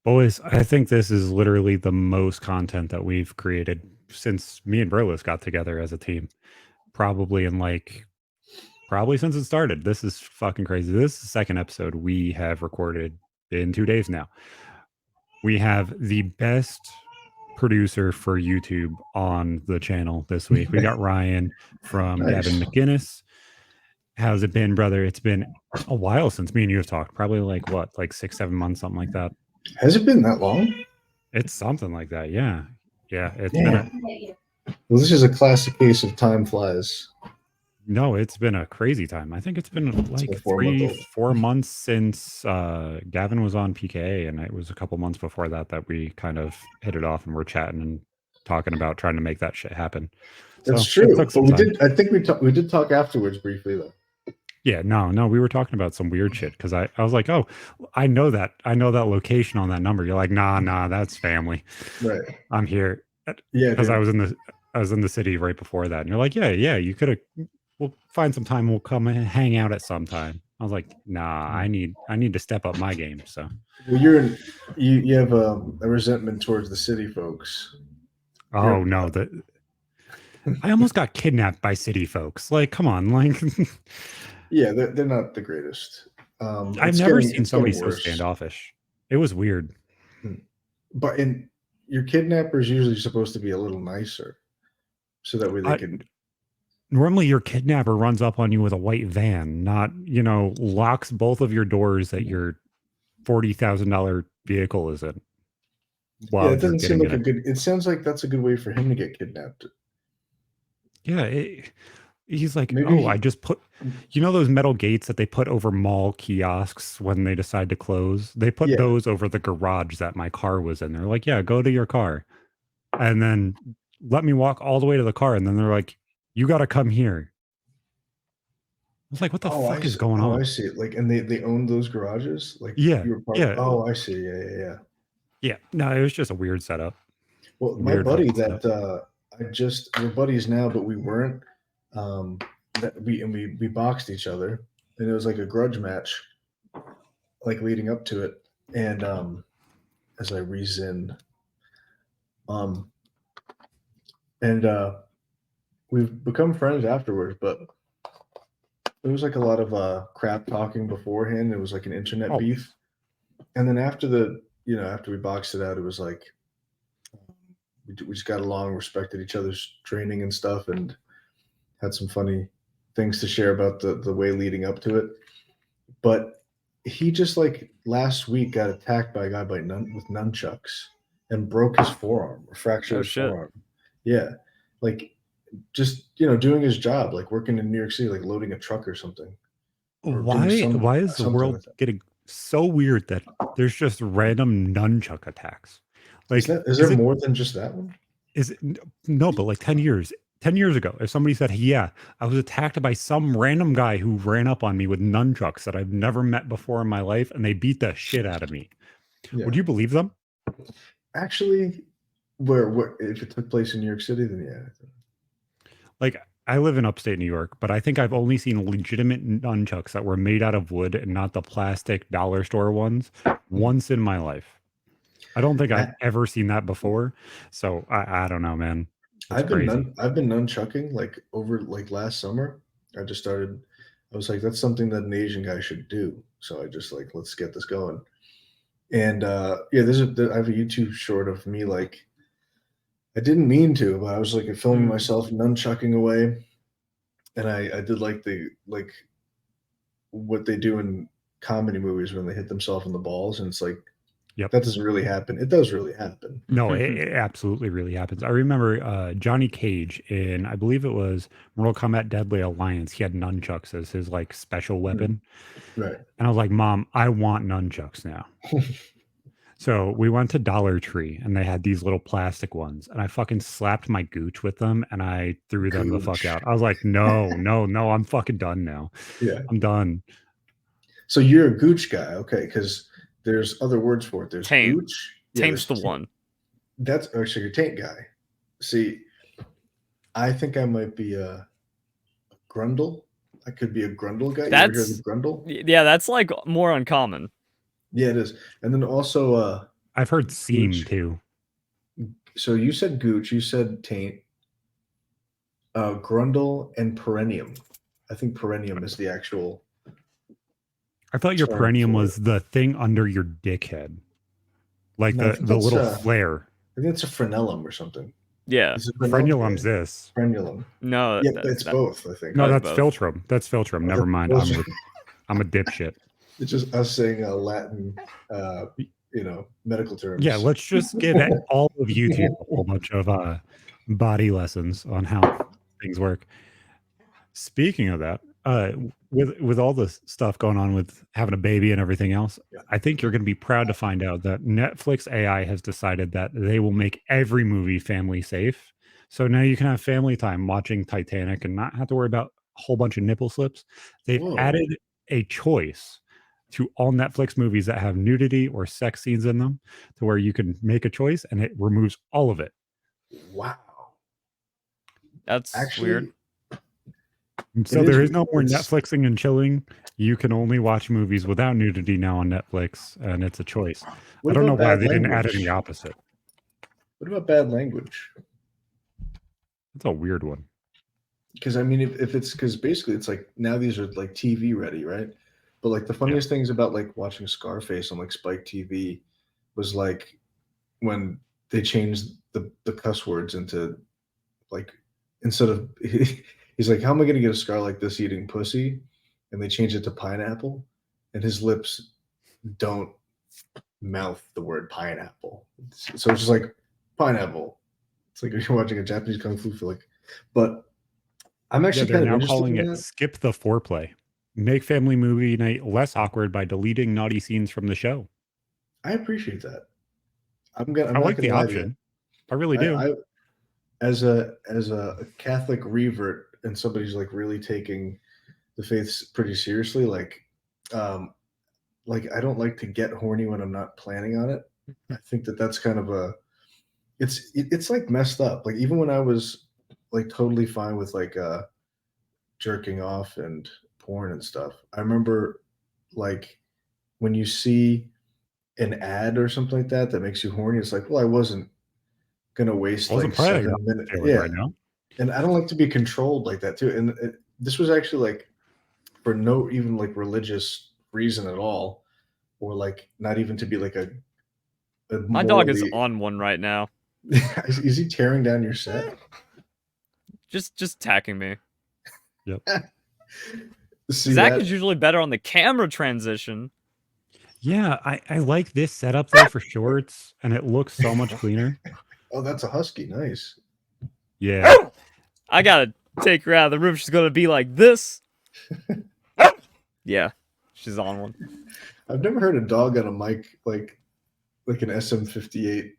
Boys, I think this is literally the most content that we've created since me and Burles got together as a team. Probably probably since it started. This is fucking crazy. This is the second episode we have recorded in 2 days now. We have the best producer for YouTube on the channel this week. We got Ryan from Nice. Gavin McGinnis. How's it been, brother? It's been a while since me and you have talked. Probably like 6-7 months, something like that. Has it been that long? It's something like that. Yeah. Yeah. It's Yeah. Well, this is a classic case of time flies. it's been a crazy time. I think it's been like a 4-month-old. 4 months since Gavin was on PKA, and it was a couple months before that we kind of hit it off and we're chatting and talking about trying to make that shit happen. That's true. But we did. I think we did talk afterwards briefly though. Yeah, no, we were talking about some weird shit because I was like, oh, I know that location on that number. You're like, nah, that's family. Right. I'm here. Yeah, because I was in the city right before that, and you're like, yeah, you could have. We'll find some time. We'll come and hang out at some time. I was like, nah, I need to step up my game. So, well, you have a resentment towards the city folks. Oh no, I almost got kidnapped by city folks. Like, come on, like. Yeah, they're not the greatest. I've never seen somebody so standoffish. It was weird. But your kidnapper's usually supposed to be a little nicer, so that way they can. Normally, your kidnapper runs up on you with a white van, not locks both of your doors that your $40,000 vehicle is in. Yeah, it doesn't seem like a good. It sounds like that's a good way for him to get kidnapped. Yeah, he's like, I just put, those metal gates that they put over mall kiosks when they decide to close? They put those over the garage that my car was in. They're like, yeah, go to your car. And then let me walk all the way to the car. And then they're like, you got to come here. I was like, what the fuck is going on? I see it. Like, and they own those garages? Like, yeah. Oh, I see. Yeah. Yeah. No, it was just a weird setup. Well, my buddy that we're buddies now, but we weren't. That we boxed each other, and it was like a grudge match, like leading up to it. And as I reason, and we've become friends afterwards, but it was like a lot of crap talking beforehand. It was like an internet beef, and then after after we boxed it out, it was like we just got along, respected each other's training and stuff, and had some funny things to share about the way leading up to it. But he just like last week got attacked by a guy with nunchucks and broke his forearm, or fractured his forearm. Yeah, like just doing his job, like working in New York City, like loading a truck or something. Why is the world getting so weird that there's just random nunchuck attacks? Like, is there more than just that one? No, but like 10 years ago, if somebody said, yeah, I was attacked by some random guy who ran up on me with nunchucks that I've never met before in my life, and they beat the shit out of me, would you believe them? Actually, where if it took place in New York City, then yeah. Like, I live in upstate New York, but I think I've only seen legitimate nunchucks that were made out of wood and not the plastic dollar store ones once in my life. I don't think I've ever seen that before. So I don't know, man. I've been nunchucking like over like last summer. I just started. I was like, that's something that an Asian guy should do. So I just like, let's get this going. And I have a YouTube short of me like, I didn't mean to, but I was like filming myself nunchucking away, and I did like what they do in comedy movies when they hit themselves in the balls, and it's like, that doesn't really happen. It does really happen. No, it absolutely really happens. I remember Johnny Cage in, I believe it was Mortal Kombat Deadly Alliance. He had nunchucks as his like special weapon. Right. And I was like, Mom, I want nunchucks now. So we went to Dollar Tree, and they had these little plastic ones, and I fucking slapped my gooch with them, and I threw them the fuck out. I was like, no, I'm fucking done now. Yeah. I'm done. So you're a gooch guy. Okay. Because there's other words for it. There's taint. Gooch. Taint's the one. That's actually your taint guy. See, I think I might be a grundle. I could be a grundle guy. That's grundle. Yeah, that's like more uncommon. Yeah, it is. And then also I've heard seam Gooch. too. So you said gooch, you said taint, grundle, and perennium. I think perennium is the actual. I thought your term perennium for was it. the thing under your dickhead, like No, I the think the that's little flare. I think it's a frenellum or something. Yeah. Is it frenellum? Frenulum's this. Frenulum. No, Yeah, it's both, I think. No, that's both. philtrum. That's philtrum. Never mind. I'm a dipshit. It's just us saying Latin, medical terms. Yeah, let's just give all of YouTube a whole bunch of body lessons on how things work. Speaking of that, with all this stuff going on with having a baby and everything else, I think you're going to be proud to find out that Netflix AI has decided that they will make every movie family safe. So now you can have family time watching Titanic and not have to worry about a whole bunch of nipple slips. They've added a choice to all Netflix movies that have nudity or sex scenes in them, to where you can make a choice and it removes all of it. Wow. That's weird. So there is no more Netflixing and chilling. You can only watch movies without nudity now on Netflix, and it's a choice. I don't know why they didn't add it in the opposite. What about bad language? That's a weird one. Because I mean, if it's because basically it's like now these are like TV ready, right? But like the funniest things about like watching Scarface on like Spike TV was like when they changed the cuss words into like instead of he's like, how am I going to get a scar like this eating pussy? And they change it to pineapple, and his lips don't mouth the word pineapple. So it's just like pineapple. It's like if you're watching a Japanese kung fu flick. But I'm actually kind of now interested calling in it that. skip the foreplay. Make family movie night less awkward by deleting naughty scenes from the show. I appreciate that. I like the option. I really do. As a Catholic revert and somebody's like really taking the faith pretty seriously, like I don't like to get horny when I'm not planning on it. I think that's kind of it's like messed up. Like even when I was like totally fine with like jerking off and porn and stuff, I remember like when you see an ad or something like that makes you horny, it's like, well, I wasn't gonna waste like 7 minutes. Yeah, right now. And I don't like to be controlled like that too. And this was actually like for no even like religious reason at all, or like not even to be like a my dog is on one right now. Is he tearing down your set? Just attacking me. Yep. Zac is usually better on the camera transition. Yeah, I like this setup though for shorts, and it looks so much cleaner. Oh, that's a husky. Nice. Yeah. I gotta take her out of the room. She's gonna be like this. Yeah, she's on one. I've never heard a dog on a mic like an SM58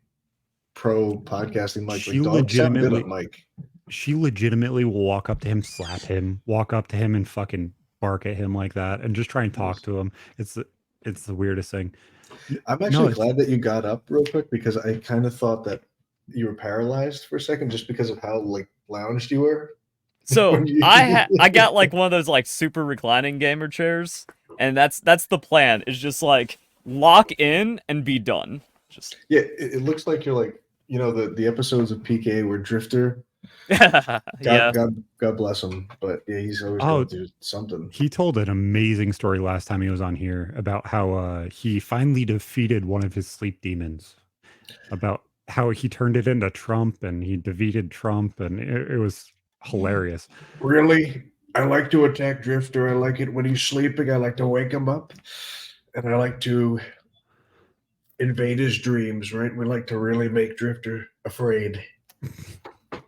Pro podcasting mic. She like dogs sound good on mic. She legitimately will walk up to him, slap him, walk up to him and fucking bark at him like that, and just try and talk to him. It's the weirdest thing. I'm actually glad that you got up real quick, because I kind of thought that you were paralyzed for a second just because of how like lounged you were. So I got like one of those like super reclining gamer chairs, and that's the plan. Is just like lock in and be done. Just it looks like you're like the episodes of PKA where Drifter. God bless him, but yeah, he's always going to do something. He told an amazing story last time he was on here about how he finally defeated one of his sleep demons. About how he turned it into Trump and he defeated Trump, and it was hilarious. Really? I like to attack Drifter. I like it when he's sleeping. I like to wake him up, and I like to invade his dreams, right? We like to really make Drifter afraid.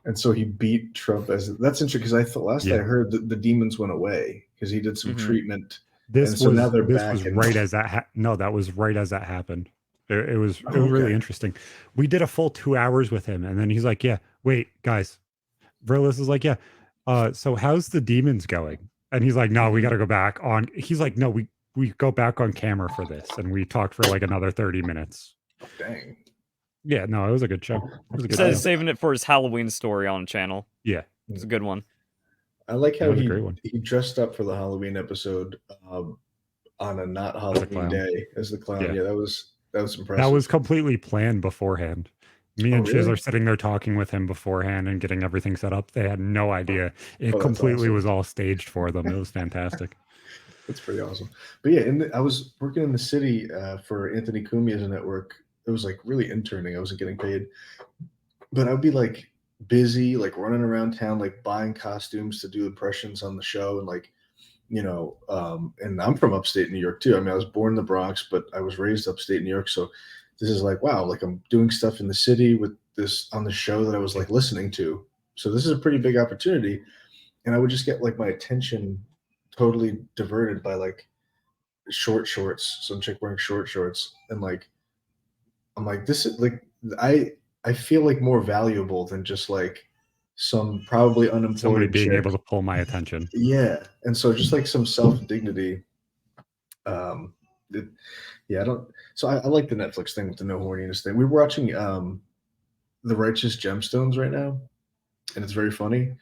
And so he beat Trump that's interesting, because I thought I heard that the demons went away because he did some treatment. This was right as that happened. It was really interesting. We did a full 2 hours with him, and then he's like, "Yeah, wait, guys." Verlis is like, "Yeah, so how's the demons going?" And he's like, "No, we got to go back on." He's like, "No, we go back on camera for this," and we talked for like another 30 minutes. Dang. Yeah, no, it was a good show. He said he's saving it for his Halloween story on the channel. Yeah, it's a good one. I like how he dressed up for the Halloween episode on a not Halloween day as the clown. Yeah, that was was impressive. That was completely planned beforehand. Me and Chiz really? are sitting there talking with him beforehand and getting everything set up. They had no idea. It that's completely awesome. was all staged for them. It was fantastic. That's pretty awesome. But yeah, I was working in the city for Anthony Cumia's network. It was like really interning. I wasn't getting paid, but I'd be like busy, like running around town, like buying costumes to do impressions on the show, and like, and I'm from upstate New York too. I mean, I was born in the Bronx, but I was raised upstate New York. So this is like, wow, like I'm doing stuff in the city with this on the show that I was like listening to. So this is a pretty big opportunity. And I would just get like my attention totally diverted by like short shorts, some chick wearing short shorts. And like, I'm like, this is like, I feel like more valuable than just like some probably unemployed Somebody being chick. able to pull my attention. Yeah. And so just like some self-dignity. I don't. So I like the Netflix thing with the no horniness thing. We're watching The Righteous Gemstones right now, and it's very funny.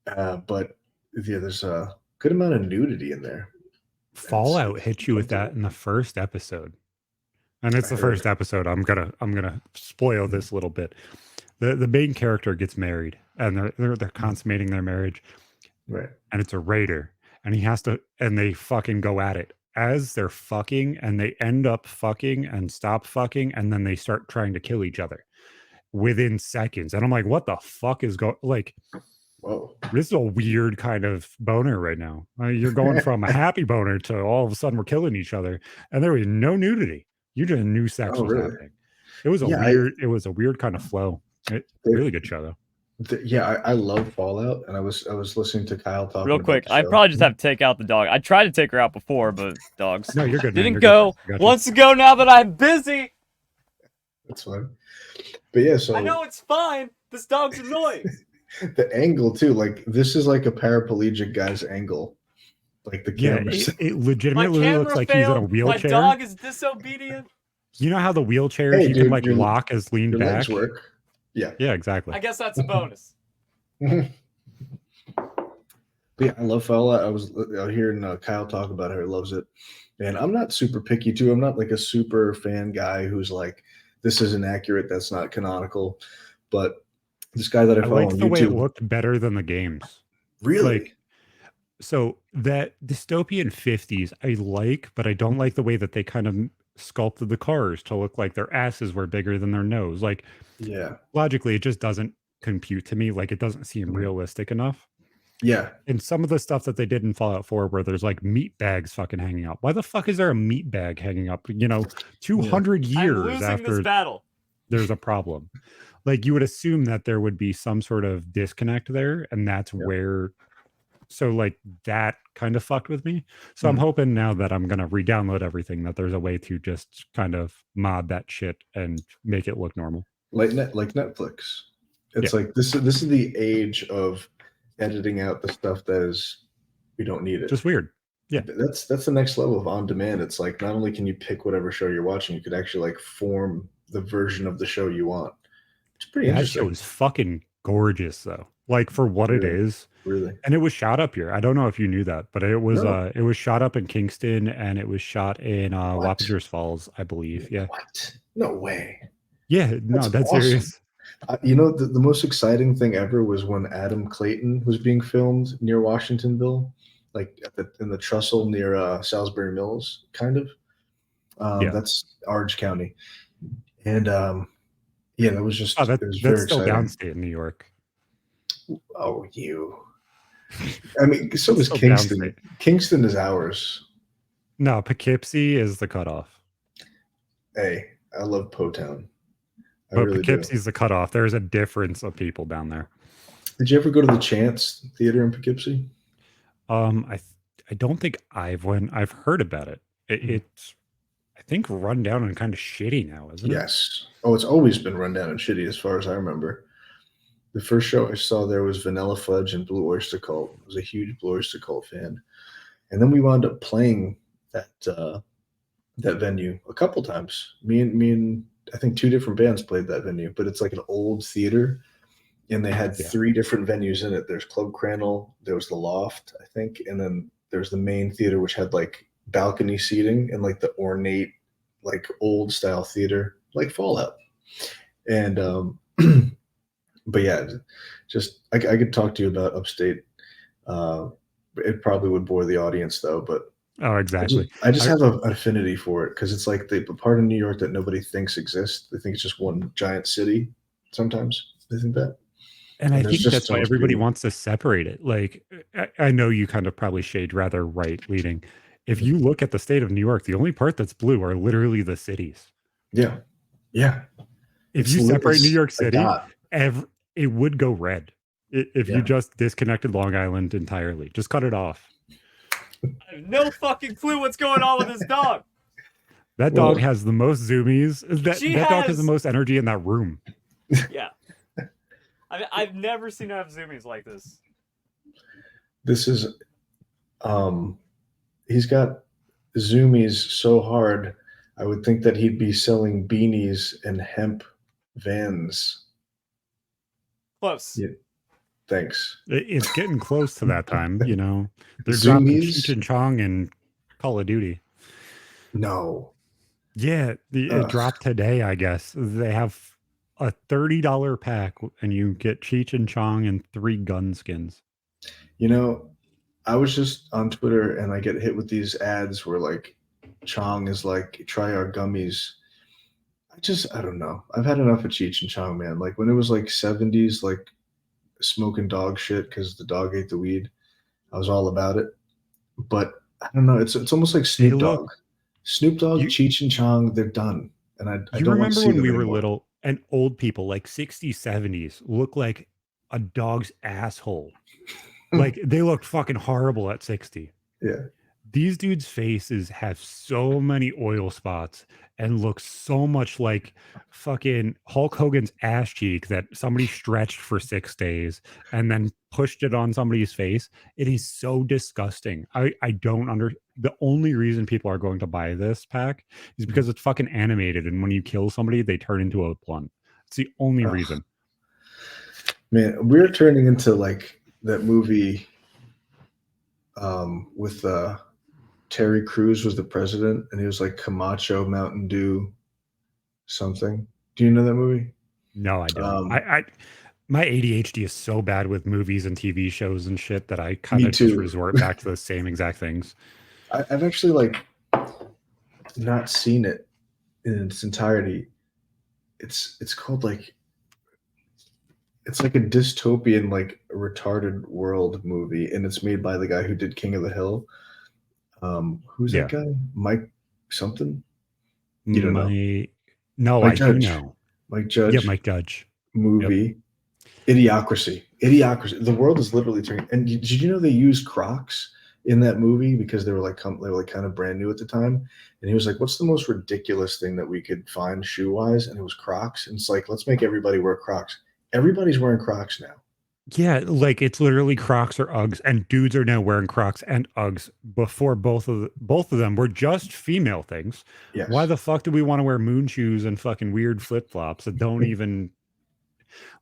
But yeah, there's a good amount of nudity in there. Fallout hit you with that in the first episode. And it's the first episode. I'm gonna spoil this a little bit. The main character gets married and they're consummating their marriage. Right. And it's a raider. And he has to and they fucking go at it as they're fucking, and they end up fucking and stop fucking, and then they start trying to kill each other within seconds. And I'm like, what the fuck is going like? Whoa. This is a weird kind of boner right now. You're going from a happy boner to all of a sudden we're killing each other, and there was no nudity. You just knew sex was really? happening. It was a weird kind of flow. Really good show though. I love Fallout, and I was listening to Kyle talk. Real quick, I probably just have to take out the dog. I tried to take her out before, but dogs. No, you're good. Didn't go. Gotcha. Wants to go now that I'm busy. That's fine. But yeah, so I know it's fine. This dog's annoying. The angle too, like this is like a paraplegic guy's angle. Like the camera. It legitimately looks like he's in a wheelchair. My dog is disobedient. You know how the wheelchairs can like lock as lean your back? Legs work. Yeah. Yeah, exactly. I guess that's a bonus. But yeah, I love Fallout. I was out hearing Kyle talk about how he loves it. And I'm not super picky too. I'm not like a super fan guy who's like, this isn't accurate, that's not canonical. But this guy that I follow on YouTube, the way it looked better than the games. Really? Like, so that dystopian 50s I like, but I don't like the way that they kind of sculpted the cars to look like their asses were bigger than their nose. Like, yeah, logically it just doesn't compute to me. Like, it doesn't seem realistic enough. Yeah. And some of the stuff that they did in Fallout 4 where there's like meat bags fucking hanging up. Why the fuck is there a meat bag hanging up? 200 years after this battle, there's a problem. Like, you would assume that there would be some sort of disconnect there, and that's where. So like that kind of fucked with me. So I'm hoping now that I'm gonna re-download everything that there's a way to just kind of mod that shit and make it look normal. Like Netflix. It's like this is the age of editing out the stuff that is we don't need it. Just weird. Yeah. That's the next level of on demand. It's like not only can you pick whatever show you're watching, you could actually like form the version of the show you want. It's pretty interesting. That show is fucking gorgeous though. Like for what it is. Really? And it was shot up here. I don't know if you knew that, but it was shot up in Kingston and it was shot in Wappingers Falls, I believe. Yeah. What? No way. Yeah, that's awesome. Serious. The most exciting thing ever was when Adam Clayton was being filmed near Washingtonville, like in the trestle near Salisbury Mills, kind of. That's Orange County. And that was just that's very still exciting. downstate in New York. Oh, you. I mean, so is Kingston. Downstate. Kingston is ours. No, Poughkeepsie is the cutoff. Hey, I love Po-Town. But really Poughkeepsie's the cutoff. There's a difference of people down there. Did you ever go to the Chance Theater in Poughkeepsie? I don't think I've heard about it. It's I think run down and kind of shitty now, isn't it? Yes. Oh, it's always been run down and shitty as far as I remember. The first show I saw there was Vanilla Fudge and Blue Oyster Cult. I was a huge Blue Oyster Cult fan. And then we wound up playing that venue a couple times. Me and I think two different bands played that venue, but it's like an old theater and they had three different venues in it. There's Club Crandall, there was the Loft, I think, and then there's the main theater which had like balcony seating and like the ornate like old style theater, like Fallout. And but yeah, just I could talk to you about Upstate. It probably would bore the audience though, but Oh, exactly. I just have an affinity for it because it's like the part of New York that nobody thinks exists. They think it's just one giant city. Sometimes they think that. And I there's think just that's so why much everybody beauty. wants to separate it. Like, I know you kind of probably shade rather right leading. If you look at the state of New York, the only part that's blue are literally the cities. Yeah. Yeah. If you separate New York a City, dot. it would go red. If you Yeah. just disconnected Long Island entirely, just cut it off. I have no fucking clue what's going on with this dog. That dog has the most zoomies. That dog has the most energy in that room. Yeah. I mean, I've never seen her have zoomies like this. This is, he's got zoomies so hard. I would think that he'd be selling beanies and hemp vans. Close. Yeah. Thanks. It's getting close to that time, you know. They're dropping Cheech and Chong and Call of Duty. No. Yeah, it dropped today, I guess. They have a $30 pack, and you get Cheech and Chong and 3 gun skins. You know, I was just on Twitter, and I get hit with these ads where like Chong is like, try our gummies. I don't know. I've had enough of Cheech and Chong, man. Like when it was like 70s, like smoking dog shit because the dog ate the weed. I was all about it. But I don't know. It's almost like Snoop Dogg. Snoop Dogg, Cheech and Chong, they're done. And I don't want to see them anymore. You remember when we were little and old people like 60s, 70s look like a dog's asshole. Like they looked fucking horrible at 60. Yeah. These dudes' faces have so many oil spots and look so much like fucking Hulk Hogan's ass cheek that somebody stretched for 6 days and then pushed it on somebody's face. It is so disgusting. I don't the only reason people are going to buy this pack is because it's fucking animated, and when you kill somebody, they turn into a blunt. It's the only reason. Man, we're turning into like that movie with Terry Crews was the president, and he was like Camacho Mountain Dew something. Do you know that movie? No, I don't. My ADHD is so bad with movies and TV shows and shit that I kind of just resort back to the same exact things. I've actually like not seen it in its entirety. It's called like, it's like a dystopian, like retarded world movie, and it's made by the guy who did King of the Hill. Who's that guy? Mike something? You don't know? No, Mike I Judge. do know. Mike Judge. Yeah, Mike Judge. Movie. Yep. Idiocracy. The world is literally turning. And did you know they used Crocs in that movie because they were like kind of brand new at the time? And he was like, "What's the most ridiculous thing that we could find shoe wise?" And it was Crocs. And it's like, let's make everybody wear Crocs. Everybody's wearing Crocs now. Yeah, like it's literally Crocs or Uggs, and dudes are now wearing Crocs and Uggs. Before both of them were just female things. Yes. Why the fuck do we want to wear moon shoes and fucking weird flip flops that don't even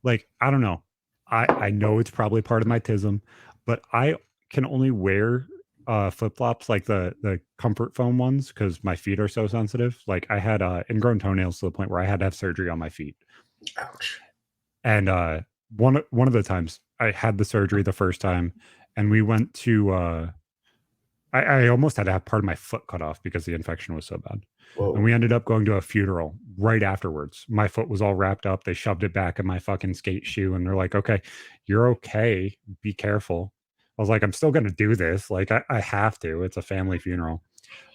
like? I don't know. I know it's probably part of my tism, but I can only wear flip flops like the comfort foam ones because my feet are so sensitive. Like I had ingrown toenails to the point where I had to have surgery on my feet. Ouch. And one of the times I had the surgery the first time, and we went to I almost had to have part of my foot cut off because the infection was so bad. Whoa. And we ended up going to a funeral right afterwards. My foot was all wrapped up. They shoved it back in my fucking skate shoe, and they're like, "Okay, you're okay. Be careful." I was like, "I'm still gonna do this. Like I have to. It's a family funeral."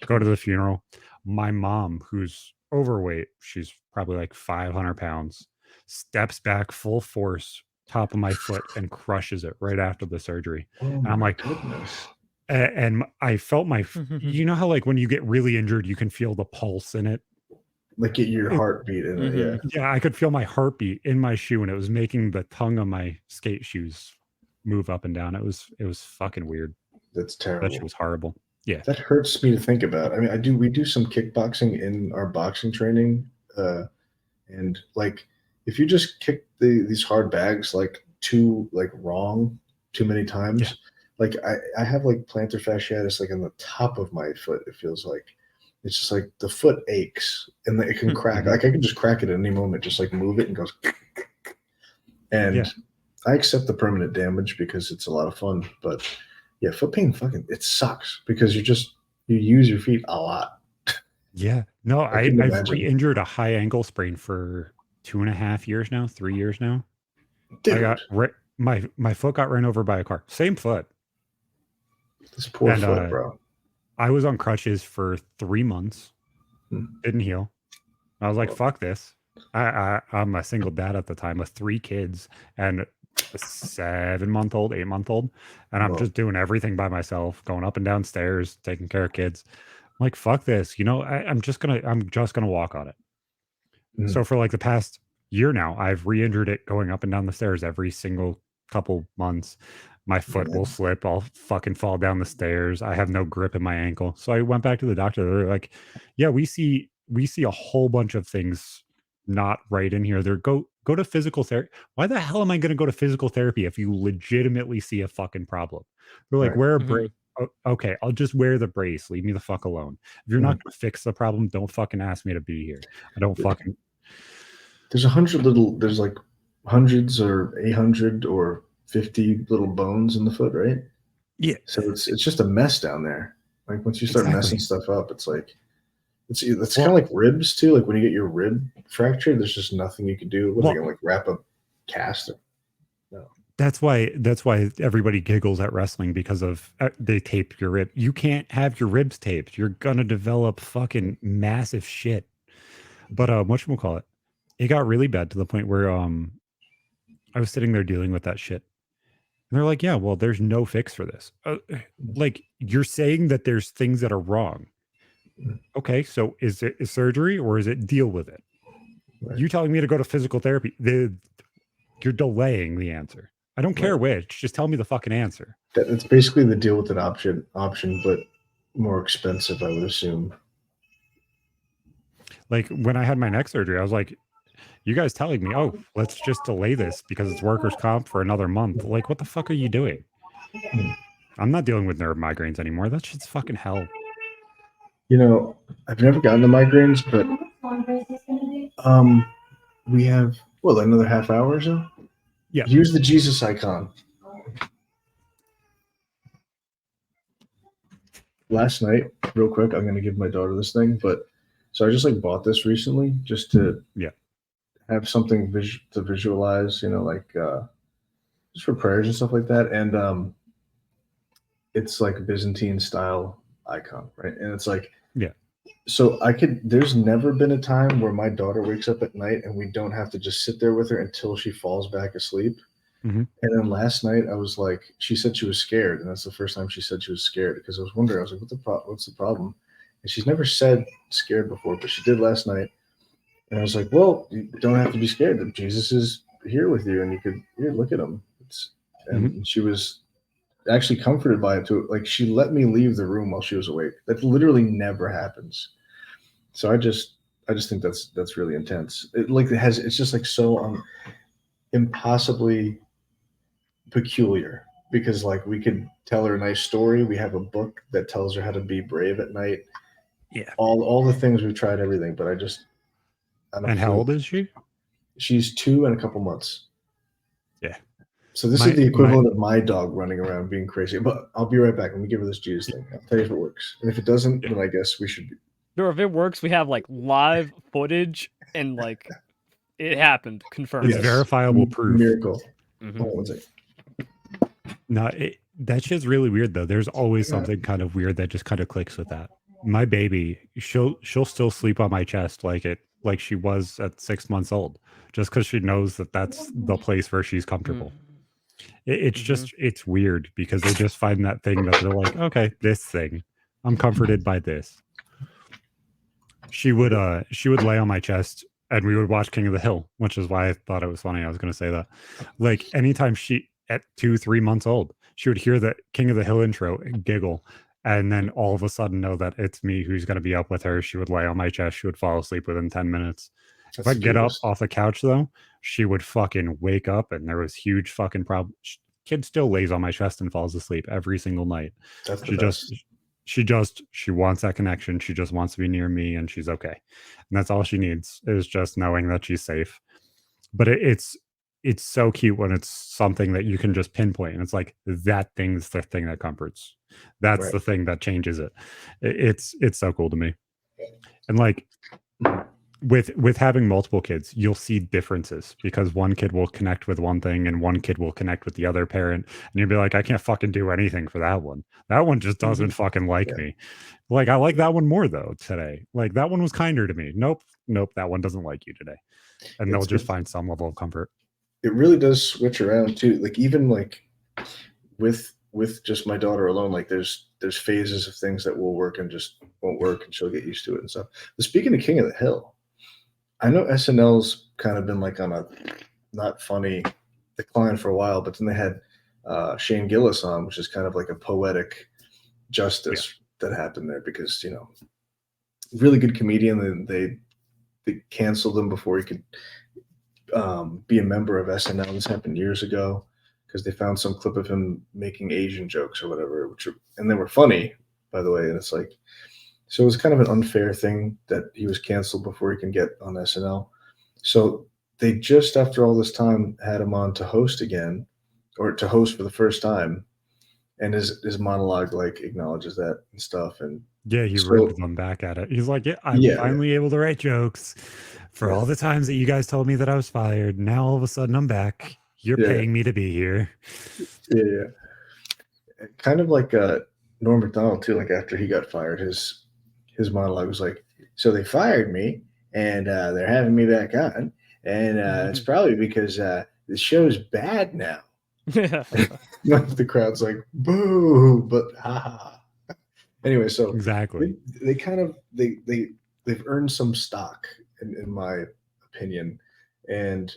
Go to the funeral. My mom, who's overweight, she's probably like 500 pounds, steps back full force, top of my foot, and crushes it right after the surgery. And I'm like, goodness. And I felt you know how like when you get really injured, you can feel the pulse in it? Like get your heartbeat in it, yeah. Yeah, I could feel my heartbeat in my shoe, and it was making the tongue of my skate shoes move up and down. It was fucking weird. That's terrible. That shit was horrible. Yeah. That hurts me to think about. I mean, we do some kickboxing in our boxing training. And like if you just kick these hard bags like too many times, like I have like plantar fasciitis like on the top of my foot, it feels like. It's just like the foot aches and it can crack. Like I can just crack it at any moment, just like move it and goes. And I accept the permanent damage because it's a lot of fun. But yeah, foot pain it sucks because you use your feet a lot. Yeah. No, I've imagine. re-injured a high ankle sprain for 2.5 years now, 3 years now. Dude. I got my foot got ran over by a car. Same foot. This poor foot, bro. I was on crutches for 3 months. Didn't heal. I was like, fuck this. I'm a single dad at the time with 3 kids and a 7-month-old, 8-month-old. And I'm just doing everything by myself, going up and down stairs, taking care of kids. I'm like, fuck this. I'm just gonna walk on it. So for like the past year now, I've re-injured it going up and down the stairs every single couple months. My foot will slip. I'll fucking fall down the stairs. I have no grip in my ankle. So I went back to the doctor. They're like, yeah, we see a whole bunch of things not right in here. They're go to physical therapy. Why the hell am I going to go to physical therapy if you legitimately see a fucking problem? They're like, wear a brace. Okay, I'll just wear the brace. Leave me the fuck alone. If you're not going to fix the problem, don't fucking ask me to be here. I don't fucking. There's there's like hundreds or 800 or 50 little bones in the foot, right? Yeah. So it's just a mess down there. Like once you start messing stuff up, it's like it's kind of like ribs too. Like when you get your rib fractured, there's just nothing you can do. What are they gonna like wrap a cast? No. That's why everybody giggles at wrestling because of they tape your rib. You can't have your ribs taped. You're gonna develop fucking massive shit. But whatchamacallit, it got really bad to the point where I was sitting there dealing with that shit. And they're like, yeah, well, there's no fix for this. Like, you're saying that there's things that are wrong. Okay, so is it surgery or is it deal with it? Right. You telling me to go to physical therapy, you're delaying the answer. I don't care which. Just tell me the fucking answer. It's basically the deal with an option, but more expensive, I would assume. Like, when I had my neck surgery, I was like, you guys telling me, oh, let's just delay this because it's workers' comp for another month. Like, what the fuck are you doing? I'm not dealing with nerve migraines anymore. That shit's fucking hell. I've never gotten the migraines, but we have, another half hour or so? Yeah. Use the Jesus icon. Last night, real quick, I'm going to give my daughter this thing, so I just bought this recently just to have something to visualize, just for prayers and stuff like that. And it's like a Byzantine style icon, right? And it's like, so there's never been a time where my daughter wakes up at night and we don't have to just sit there with her until she falls back asleep. And then last night I was like, she said she was scared. And that's the first time she said she was scared because I was wondering, I was like, what's the problem? And she's never said scared before, but she did last night. And I was like, well, you don't have to be scared. Jesus is here with you and you could look at him. And she was actually comforted by it too. Like she let me leave the room while she was awake. That literally never happens. So I just think that's really intense. It's just like so impossibly peculiar because like we could tell her a nice story. We have a book that tells her how to be brave at night. Yeah. All the things we've tried everything, but I don't And how old is she? She's 2 and a couple months. Yeah. So this is the equivalent of my dog running around being crazy. But I'll be right back. Let me give her this Jesus thing. I'll tell you if it works. And if it doesn't, then I guess we should be. Sure, if it works, we have like live footage and like it happened. Confirmed. It's verifiable proof. Miracle. Hold on one second. No, that shit's really weird though. There's always something kind of weird that just kind of clicks with that. My baby, she'll still sleep on my chest like she was at 6 months old, just because she knows that that's the place where she's comfortable. It's just it's weird because they just find that thing that they're like, okay, this thing, I'm comforted by this. She would lay on my chest and we would watch King of the Hill, which is why I thought it was funny. I was going to say that. Like anytime she at 2-3 months old, she would hear the King of the Hill intro and giggle. And then all of a sudden know that it's me who's going to be up with her. She would lay on my chest. She would fall asleep within 10 minutes. If I get up off the couch, though, she would fucking wake up and there was huge fucking problem. Kid still lays on my chest and falls asleep every single night. That's the best. She wants that connection. She just wants to be near me, and she's okay. And that's all she needs, is just knowing that she's safe. But it's so cute when it's something that you can just pinpoint, and it's like that thing's the thing that comforts. That's Right. the thing that changes it. It's so cool to me. And like with having multiple kids, you'll see differences because one kid will connect with one thing and one kid will connect with the other parent, and you'll be like, I can't fucking do anything for that one. That one just doesn't fucking like Yeah. me. Like, I like that one more though today. Like, that one was kinder to me. Nope, that one doesn't like you today. And they'll just find some level of comfort. It really does switch around too. Like even like with just my daughter alone, like there's phases of things that will work and just won't work, and she'll get used to it and stuff. But speaking of King of the Hill, I know SNL's kind of been like on a not funny decline for a while, but then they had Shane Gillis on, which is kind of like a poetic justice that happened there because, you know, really good comedian. And they canceled him before he could be a member of SNL. This happened years ago because they found some clip of him making Asian jokes or whatever, and they were funny, by the way. And it's like, so it was kind of an unfair thing that he was canceled before he can get on SNL. So they just, after all this time, had him on to host again, or to host for the first time. And his monologue like acknowledges that and stuff. And yeah, he ripped them back at it. He's like, yeah, I'm finally able to write jokes for all the times that you guys told me that I was fired. Now all of a sudden I'm back. You're paying me to be here. Yeah. Kind of like Norm Macdonald too. Like after he got fired, his monologue was like, so they fired me and they're having me back on. And it's probably because the show's bad now. The crowd's like, boo, but ha. Anyway, so exactly, they kind of they've earned some stock in my opinion, and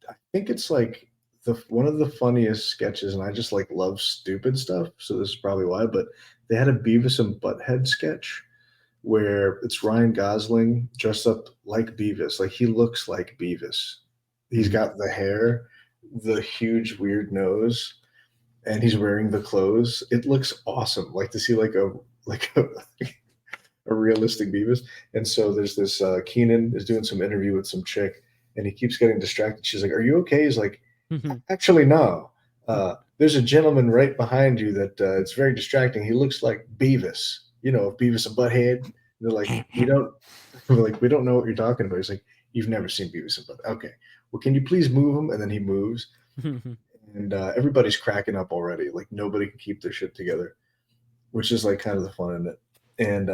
I think it's like one of the funniest sketches, and I just like love stupid stuff, so this is probably why. But they had a Beavis and Butthead sketch where it's Ryan Gosling dressed up like Beavis, like he looks like Beavis. He's got the hair, the huge weird nose, and he's wearing the clothes. It looks awesome. Like to see like a realistic Beavis. And so there's this Keenan is doing some interview with some chick, and he keeps getting distracted. She's like, "Are you okay?" He's like, "Actually, no. There's a gentleman right behind you that it's very distracting. He looks like Beavis. You know, Beavis and Butthead." And they're like, we don't know what you're talking about. He's like, "You've never seen Beavis and Butthead. Okay. Well, can you please move him?" And then he moves. And everybody's cracking up already. Like nobody can keep their shit together, which is like kind of the fun in it. And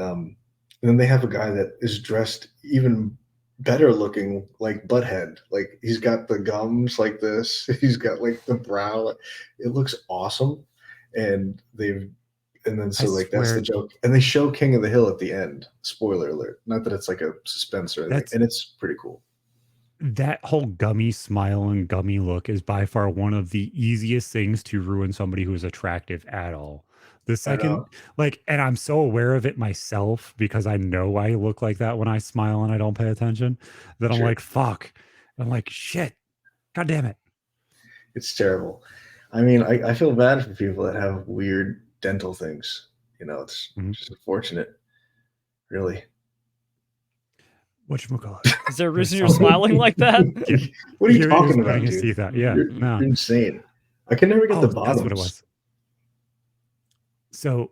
then they have a guy that is dressed even better looking like Butthead. Like he's got the gums like this. He's got like the brow. It looks awesome. And then so like that's the joke. And they show King of the Hill at the end. Spoiler alert. Not that it's like a suspense or anything. And it's pretty cool. That whole gummy smile and gummy look is by far one of the easiest things to ruin somebody who is attractive at all. The second, and I'm so aware of it myself because I know I look like that when I smile and I don't pay attention, that I'm like, fuck. I'm like, shit. God damn it. It's terrible. I mean, I feel bad for people that have weird dental things. You know, it's just unfortunate. Really. Whatchamacallit? Is there a reason you're smiling like that? What are you talking about, dude? Yeah, you're insane. I can never get the bottoms. That's what it was. So,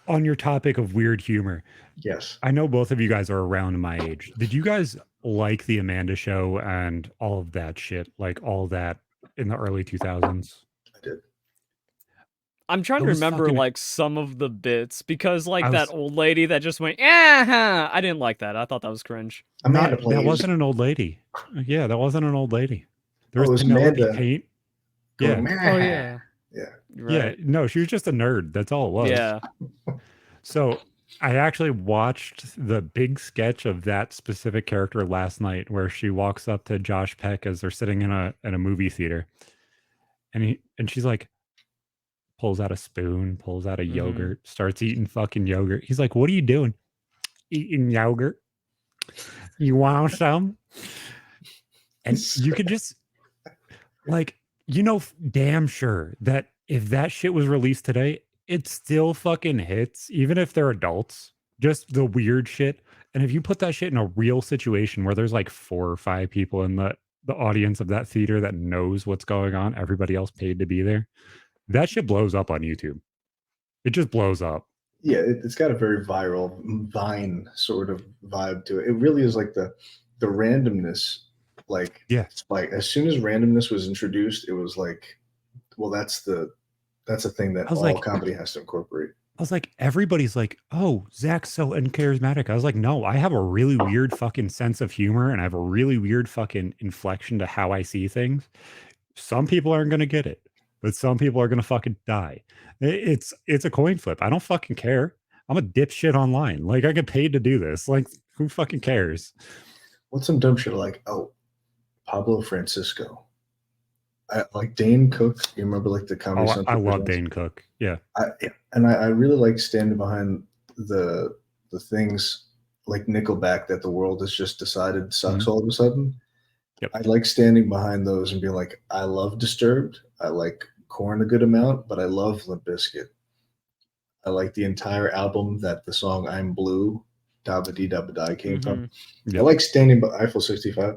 on your topic of weird humor, yes, I know both of you guys are around my age. Did you guys like the Amanda Show and all of that shit, like all that in the early 2000s? I did. I'm trying to remember like some of the bits because like that old lady that just went, I didn't like that. I thought that was cringe. That wasn't an old lady. Yeah, that wasn't an old lady. There was Penelope Amanda Paint. Yeah. Oh yeah. Yeah. Yeah. No, she was just a nerd. That's all it was. Yeah. So I actually watched the big sketch of that specific character last night where she walks up to Josh Peck as they're sitting in a movie theater. And she's like, pulls out a spoon, pulls out a yogurt, starts eating fucking yogurt. He's like, "What are you doing?" "Eating yogurt." "You want some?" And you could just like, damn sure that if that shit was released today, it still fucking hits, even if they're adults. Just the weird shit. And if you put that shit in a real situation where there's like 4 or 5 people in the audience of that theater that knows what's going on, everybody else paid to be there, that shit blows up on YouTube. It just blows up. Yeah, it's got a very viral Vine sort of vibe to it. It really is like the randomness, like Yeah. spike. As soon as randomness was introduced, it was like, well, that's a thing that all like, comedy has to incorporate. I was like, everybody's like, oh, Zach's so uncharismatic. I was like, no, I have a really weird fucking sense of humor and I have a really weird fucking inflection to how I see things. Some people aren't going to get it, but some people are going to fucking die. It's a coin flip. I don't fucking care. I'm a dipshit online. Like, I get paid to do this. Like, who fucking cares? What's some dumb shit like, oh, Pablo Francisco? I like Dane Cook. You remember like the Comedy Central? I love Dane Cook. Yeah. I really like standing behind the things like Nickelback that the world has just decided sucks all of a sudden. Yep. I like standing behind those and being like, I love Disturbed. I like Korn a good amount, but I love Limp Bizkit. I like the entire album that the song I'm Blue, Dabba Dee Dabba Die came from. Yep. I like standing by Eiffel 65.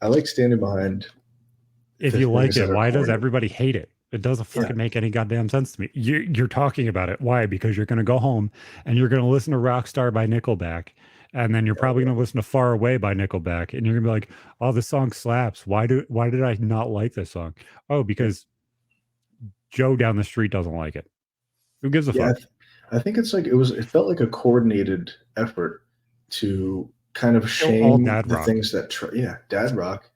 I like standing behind. If you like it, why does everybody hate it? It doesn't fucking make any goddamn sense to me. You're talking about it. Why? Because you're going to go home and you're going to listen to Rockstar by Nickelback. And then you're probably going to listen to Far Away by Nickelback. And you're going to be like, oh, this song slaps. Why did I not like this song? Oh, because Joe down the street doesn't like it. Who gives a fuck? I think it's like it felt like a coordinated effort to kind of shame the things that dad rock.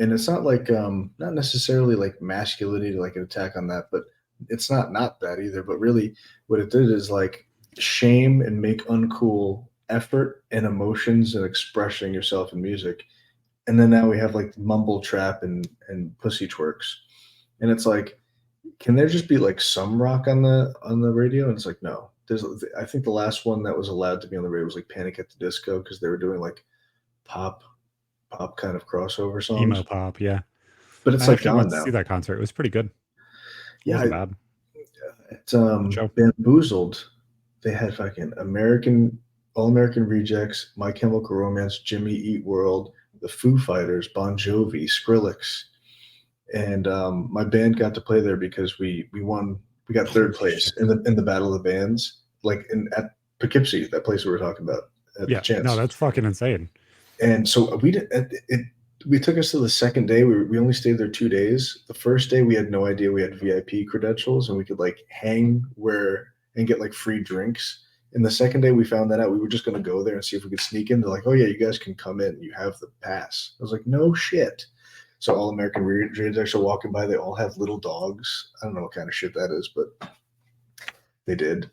And it's not like not necessarily like masculinity, like an attack on that, but it's not that either. But really what it did is like shame and make uncool effort and emotions and expressing yourself in music. And then now we have like mumble trap and pussy twerks. And it's like, can there just be like some rock on the radio? And it's like, no. I think the last one that was allowed to be on the radio was like Panic at the Disco, because they were doing like pop kind of crossover songs. Emo pop, yeah. But it's like gone now. See that concert. It was pretty good. It wasn't bad. It's Bamboozled. They had fucking All American Rejects, My Chemical Romance, Jimmy Eat World, the Foo Fighters, Bon Jovi, Skrillex. And my band got to play there because we won. We got third place in the Battle of the Bands, like at Poughkeepsie, that place we were talking about. No, that's fucking insane. And so we took us to the second day. We only stayed there 2 days. The first day we had no idea we had VIP credentials and we could like hang and get like free drinks. And the second day we found that out, we were just going to go there and see if we could sneak in. They're like, oh yeah, you guys can come in. You have the pass. I was like, no shit. So All American Rejects are walking by. They all have little dogs. I don't know what kind of shit that is, but they did.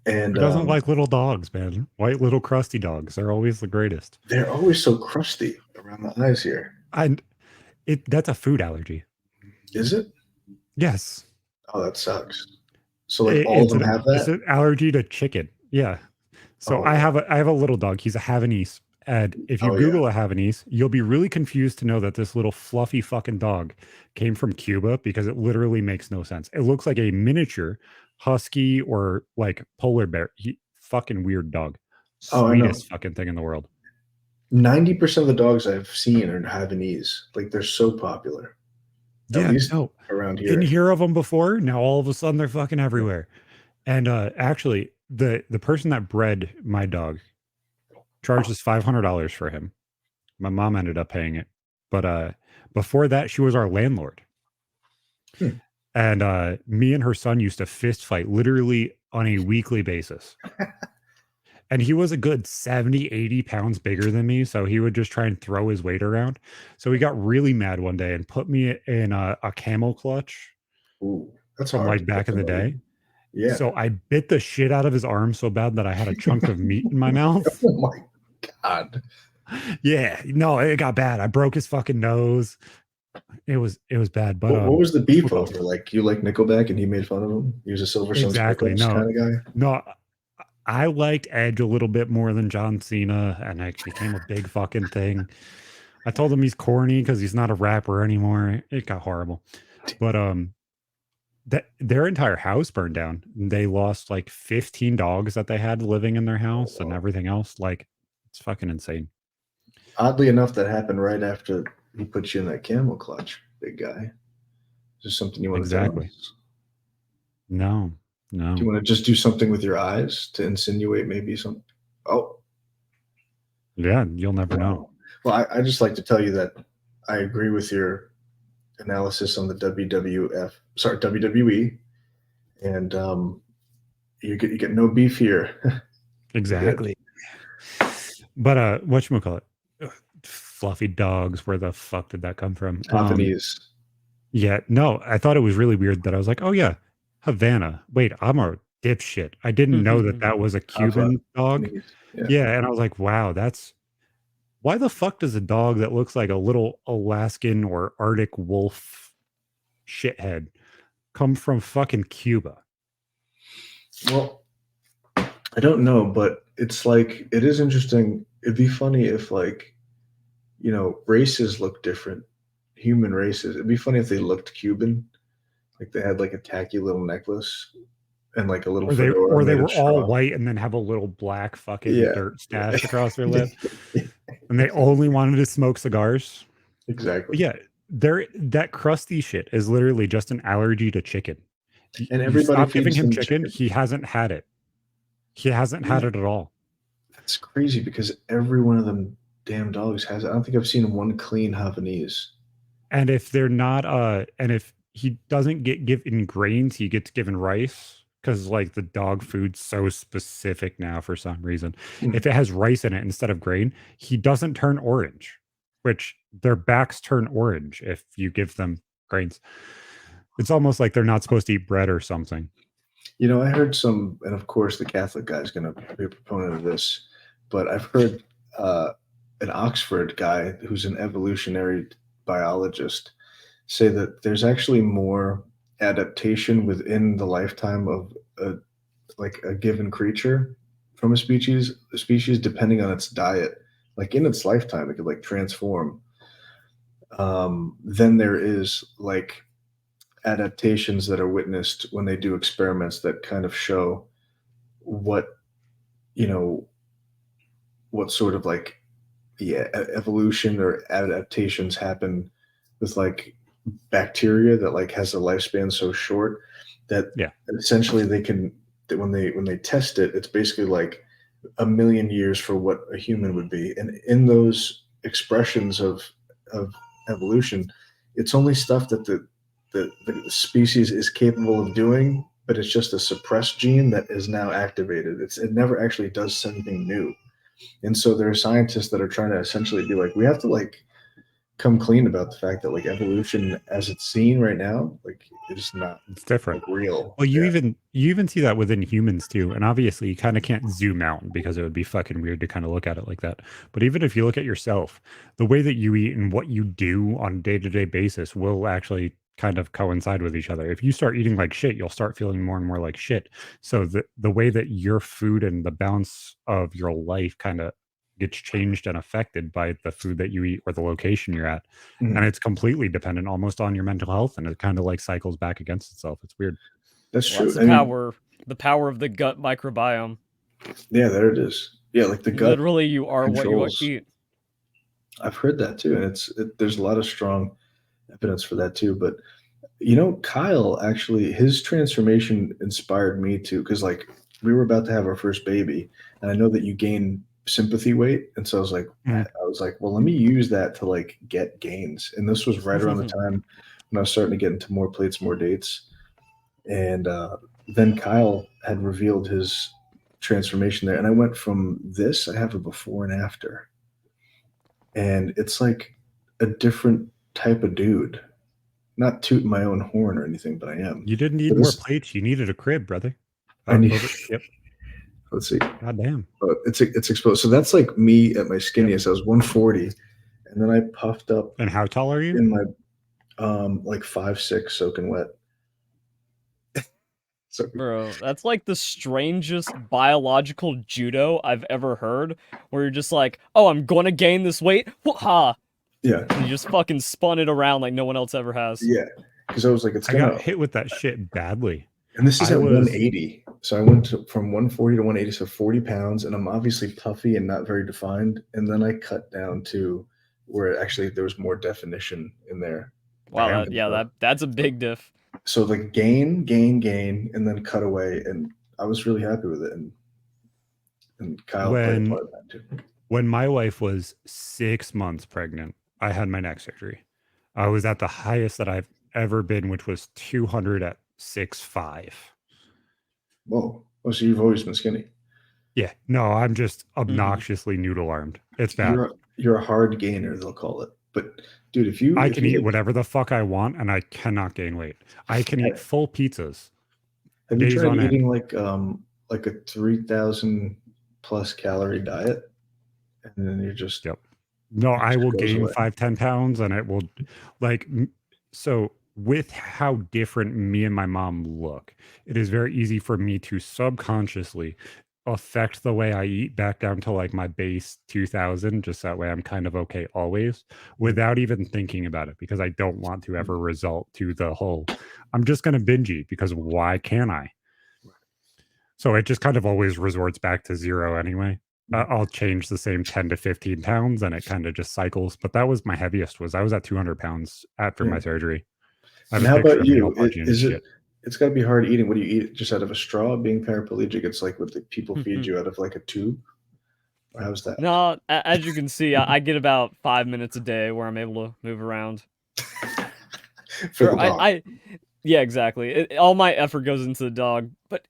And who doesn't like little dogs, man? White little crusty dogs. They're always the greatest. They're always so crusty around the eyes here. And that's a food allergy. Is it? Yes. Oh, that sucks. So like all of them have that? It's an allergy to chicken. Yeah. So I have a little dog. He's a Havanese. And if you Google a Havanese, you'll be really confused to know that this little fluffy fucking dog came from Cuba, because it literally makes no sense. It looks like a miniature husky or like polar bear. Fucking weird dog. Sweetest fucking thing in the world. 90% of the dogs I've seen are Havanese. Like they're so popular. At least around here. Didn't hear of them before. Now all of a sudden they're fucking everywhere. And actually, the person that bred my dog charged us $500 for him. My mom ended up paying it, but before that, she was our landlord. And me and her son used to fist fight literally on a weekly basis. And he was a good 70, 80 pounds bigger than me. So he would just try and throw his weight around. So he got really mad one day and put me in a camel clutch. Ooh, that's from hard. like back in the day. Yeah. So I bit the shit out of his arm so bad that I had a chunk of meat in my mouth. Oh my God. Yeah. No, it got bad. I broke his fucking nose. It was bad. But what was the beef over? Like you like Nickelback and he made fun of him? He was a Silver Sun's kind of guy? No. I liked Edge a little bit more than John Cena, and it became a big fucking thing. I told him he's corny because he's not a rapper anymore. It got horrible. But their entire house burned down. They lost like 15 dogs that they had living in their house and everything else. Like, it's fucking insane. Oddly enough, that happened right after he put you in that camel clutch, big guy. Is there something you want to tell Exactly. us? No. Do you want to just do something with your eyes to insinuate maybe some? Oh, Yeah, you'll never know. Well, I just like to tell you that I agree with your analysis on the WWE, and you get no beef here. Exactly. But whatchamacallit? Fluffy dogs, where the fuck did that come from? Japanese. Yeah, no, I thought it was really weird that I was like, oh yeah, Havana. Wait, I'm a dipshit. I didn't know that was a Cuban dog. Yeah, and I was like, wow, why the fuck does a dog that looks like a little Alaskan or Arctic wolf shithead come from fucking Cuba? Well, I don't know, but it's like, it is interesting. It'd be funny if, like, races look different, human races. It'd be funny if they looked Cuban, like they had like a tacky little necklace and like a little fedora. Or they made were of straw. all white and then have a little black fucking dirt stash across their lip. Yeah. And they only wanted to smoke cigars. Exactly. But yeah, that crusty shit is literally just an allergy to chicken. And everybody stop giving feeds him them chicken. He hasn't had it. He hasn't had it at all. That's crazy because every one of them damn dogs has it. I don't think I've seen one clean Havanese. And if they're not, and if he doesn't get given grains, he gets given rice, because like the dog food's so specific now for some reason. If it has rice in it instead of grain, he doesn't turn orange, which their backs turn orange if you give them grains. It's almost like they're not supposed to eat bread or something. I heard some, and of course the Catholic guy is going to be a proponent of this, but I've heard an Oxford guy who's an evolutionary biologist say that there's actually more adaptation within the lifetime of a given creature from a species depending on its diet. Like in its lifetime, it could like transform. Then there is like adaptations that are witnessed when they do experiments that kind of show what sort of like evolution or adaptations happen with like bacteria that like has a lifespan so short that essentially they can, that when they test it, it's basically like 1,000,000 years for what a human would be. And in those expressions of evolution, it's only stuff that the species is capable of doing, but it's just a suppressed gene that is now activated. It never actually does anything new. And so there are scientists that are trying to essentially be like, we have to like come clean about the fact that like evolution as it's seen right now, like it's not, it's different, like, real. Well, you even see that within humans too. And obviously you kind of can't zoom out because it would be fucking weird to kind of look at it like that. But even if you look at yourself, the way that you eat and what you do on a day-to-day basis will actually kind of coincide with each other. If you start eating like shit, you'll start feeling more and more like shit. So the way that your food and the balance of your life kind of gets changed and affected by the food that you eat or the location you're at. And it's completely dependent almost on your mental health, and it kind of like cycles back against itself. It's weird. That's true. That's the power of the gut microbiome. Yeah, there it is. Yeah, like the gut. Literally, you are controls. what you eat. I've heard that too, and there's a lot of strong evidence for that too. But Kyle actually, his transformation inspired me too, because like we were about to have our first baby, and I know that you gain sympathy weight, and so I was like, well, let me use that to like get gains. And this was right around the time when I was starting to get into more plates, more dates, and then Kyle had revealed his transformation there, and I went from this. I have a before and after, and it's like a different type of dude. Not tooting my own horn or anything, but I am. You didn't need more plates. You needed a crib, brother. I need. Yep. Let's see. God damn. It's exposed. So that's like me at my skinniest. I was 140, and then I puffed up. And how tall are you? In my like 5'6", soaking wet. Bro, that's like the strangest biological judo I've ever heard, where you're just like, oh, I'm gonna gain this weight. Ha! Yeah. And you just fucking spun it around like no one else ever has. Yeah. because I was like, it's I gonna. got hit with that shit badly. And this is I at was- 180. So I went from 140 to 180, so 40 pounds, and I'm obviously puffy and not very defined. And then I cut down to where actually there was more definition in there. Wow, that's a big diff. So like gain, and then cut away, and I was really happy with it. And Kyle played a part of that too. When my wife was 6 months pregnant, I had my neck surgery. I was at the highest that I've ever been, which was 200 at 6'5". Whoa. Oh, so you've always been skinny. Yeah. No, I'm just obnoxiously noodle armed. It's bad. You're a hard gainer, they'll call it. But dude, if I can eat whatever the fuck I want, and I cannot gain weight. I can eat full pizzas. Have you tried eating like a 3,000 plus calorie diet? And then you're just No, I will gain 5-10 pounds, and it will so with how different me and my mom look, it is very easy for me to subconsciously affect the way I eat back down to like my base 2,000, just that way I'm kind of okay always without even thinking about it, because I don't want to ever result to the whole I'm just going to binge eat, because why can't I? So it just kind of always resorts back to zero anyway. I'll change the same 10 to 15 pounds and it kind of just cycles. But that was my heaviest. I was at 200 pounds after my surgery. And how about you? It's got to be hard eating. What do you eat? Just out of a straw? Being paraplegic, it's like what the people feed you out of like a tube? Or how's that? No, as you can see, I get about 5 minutes a day where I'm able to move around. Yeah, exactly. All my effort goes into the dog. But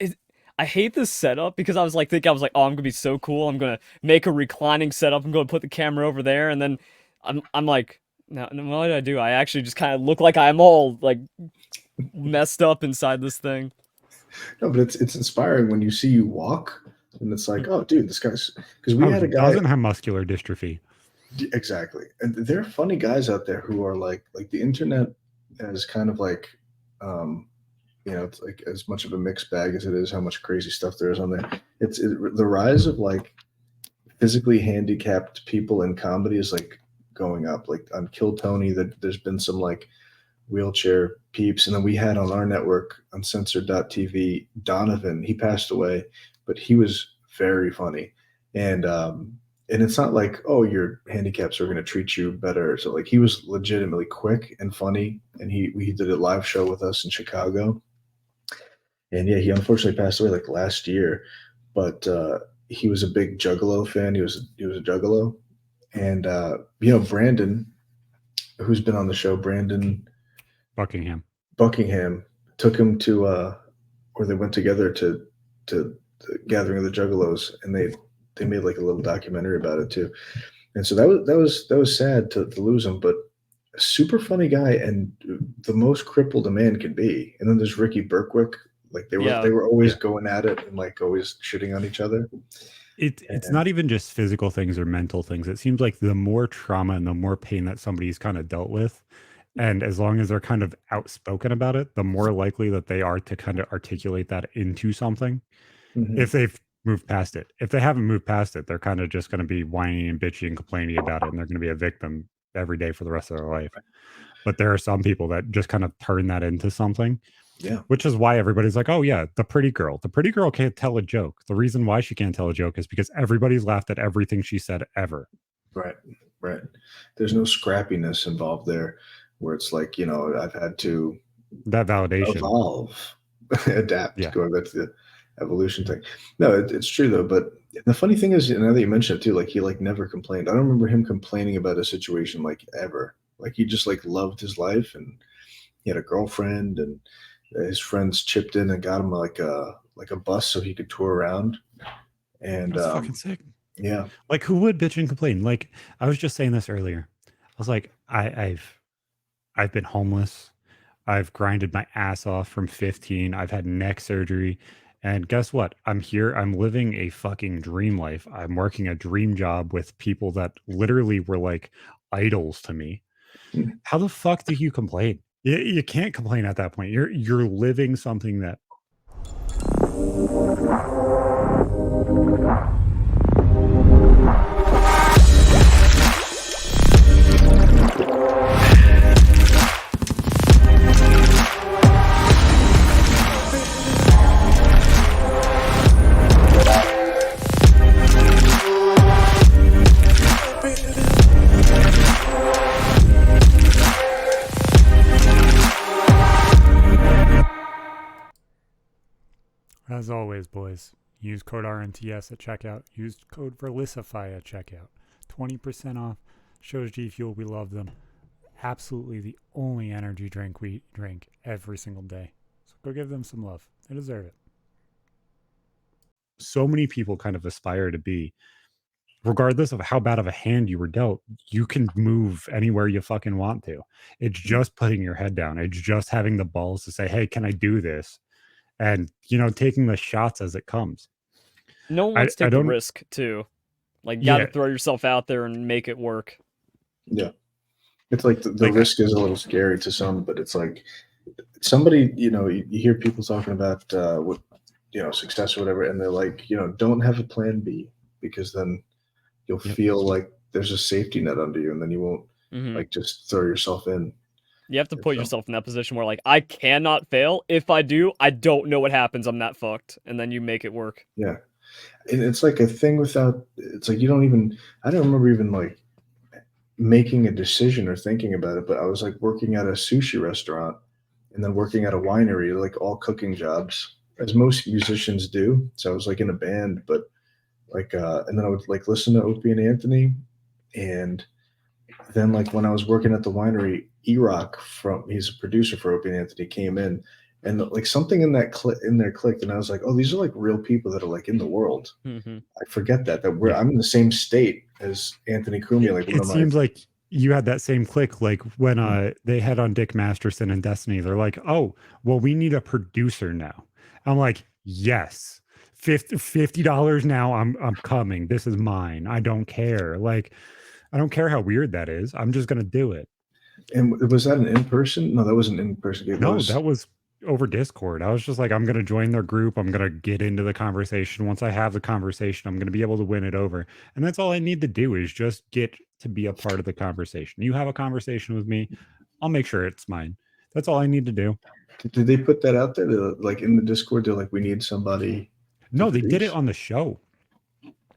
I hate this setup because I was like, oh, I'm gonna be so cool. I'm gonna make a reclining setup. I'm gonna put the camera over there, and then I'm like, no, what did I do? I actually just kind of look like I'm all like messed up inside this thing. No, but it's inspiring when you see you walk, and it's like, oh, dude, this guy's because we had a guy doesn't have muscular dystrophy. Exactly, and there are funny guys out there who are like the internet is kind of like. It's like as much of a mixed bag as it is how much crazy stuff there is on there. The rise of like physically handicapped people in comedy is like going up. Like on Kill Tony, there's been some like wheelchair peeps, and then we had on our network on Censored.tv Donovan. He passed away, but he was very funny, and it's not like, oh, your handicaps are going to treat you better. So like he was legitimately quick and funny, and he did a live show with us in Chicago. And yeah, he unfortunately passed away like last year, but he was a big Juggalo fan. He was a Juggalo, and Brandon, who's been on the show, Brandon Buckingham took him to or they went together to the Gathering of the Juggalos, and they made like a little documentary about it too. And so that was sad to lose him, but a super funny guy and the most crippled a man can be. And then there's Ricky Berkwick. Like they were always going at it and like always shitting on each other. It's not even just physical things or mental things. It seems like the more trauma and the more pain that somebody's kind of dealt with, and as long as they're kind of outspoken about it, the more likely that they are to kind of articulate that into something. Mm-hmm. If they've moved past it. If they haven't moved past it, they're kind of just going to be whining and bitching and complaining about it, and they're going to be a victim every day for the rest of their life. But there are some people that just kind of turn that into something. Yeah. Which is why everybody's like, oh yeah, the pretty girl. The pretty girl can't tell a joke. The reason why she can't tell a joke is because everybody's laughed at everything she said ever. Right. There's no scrappiness involved there where it's like, I've had to that validation evolve, adapt, going back to the evolution thing. No, it's true though. But the funny thing is, now that you mentioned it too, like he like never complained. I don't remember him complaining about a situation like ever. Like he just like loved his life, and he had a girlfriend, and his friends chipped in and got him like a bus so he could tour around. And that's fucking sick. Yeah. Like who would bitch and complain? Like I was just saying this earlier. I was like, I've been homeless. I've grinded my ass off from 15. I've had neck surgery. And guess what? I'm here. I'm living a fucking dream life. I'm working a dream job with people that literally were like idols to me. How the fuck do you complain? You can't complain at that point. You're living something that. As always, boys, use code RMTS at checkout. Use code Verlisify at checkout. 20% off. Shows G Fuel. We love them. Absolutely the only energy drink we drink every single day. So go give them some love. They deserve it. So many people kind of aspire to be, regardless of how bad of a hand you were dealt, you can move anywhere you fucking want to. It's just putting your head down. It's just having the balls to say, hey, can I do this? And, taking the shots as it comes. No one wants to take the risk, too. Like, gotta throw yourself out there and make it work. Yeah. It's like the risk is a little scary to some, but it's like somebody, you hear people talking about what, success or whatever, and they're like, don't have a plan B, because then you'll feel like there's a safety net under you, and then you won't like just throw yourself in. You have to put yourself in that position where, like, I cannot fail. If I do, I don't know what happens. I'm that fucked. And then you make it work. Yeah. And it's like a thing without, it's like I don't remember even like making a decision or thinking about it, but I was like working at a sushi restaurant and then working at a winery, like all cooking jobs, as most musicians do. So I was like in a band, but like, and then I would like listen to Opie and Anthony. And then like when I was working at the winery, E-Rock he's a producer for Opie and Anthony, came in, and like something in that in there clicked, and I was like, oh, these are like real people that are like in the world. I forget that I'm in the same state as Anthony Cumia. Like it seems like you had that same click, like when they had on Dick Masterson and Destiny. They're like, oh, well, we need a producer now. I'm like, yes, $50 now. I'm coming. This is mine. I don't care. Like, I don't care how weird that is. I'm just gonna do it. And was that an in-person? No, that wasn't in-person. No, that was over Discord. I was just like, I'm going to join their group. I'm going to get into the conversation. Once I have the conversation, I'm going to be able to win it over. And that's all I need to do is just get to be a part of the conversation. You have a conversation with me, I'll make sure it's mine. That's all I need to do. Did they put that out there? Like in the Discord, they're like, we need somebody. No, they did it on the show.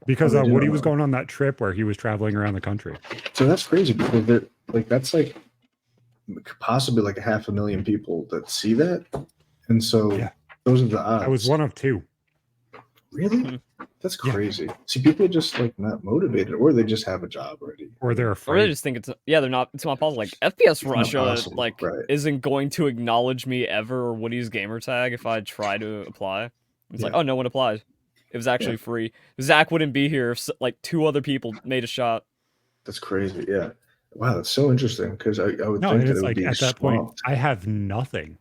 Because Woody was going on that trip where he was traveling around the country. So that's crazy, because they're like, that's like possibly like 500,000 people that see that. And so those are the odds. I was one of two. Really? That's crazy. See, people are just like not motivated, or they just have a job already. Or they're afraid. Or they just think it's not possible. Like FPS Russia isn't going to acknowledge me ever, or Woody's gamer tag if I try to apply. It's like, oh, no one applied. It was actually free. Zach wouldn't be here if like 2 other people made a shot. That's crazy. Yeah. Wow, that's so interesting, because I would think that it would like be at that point, I have nothing.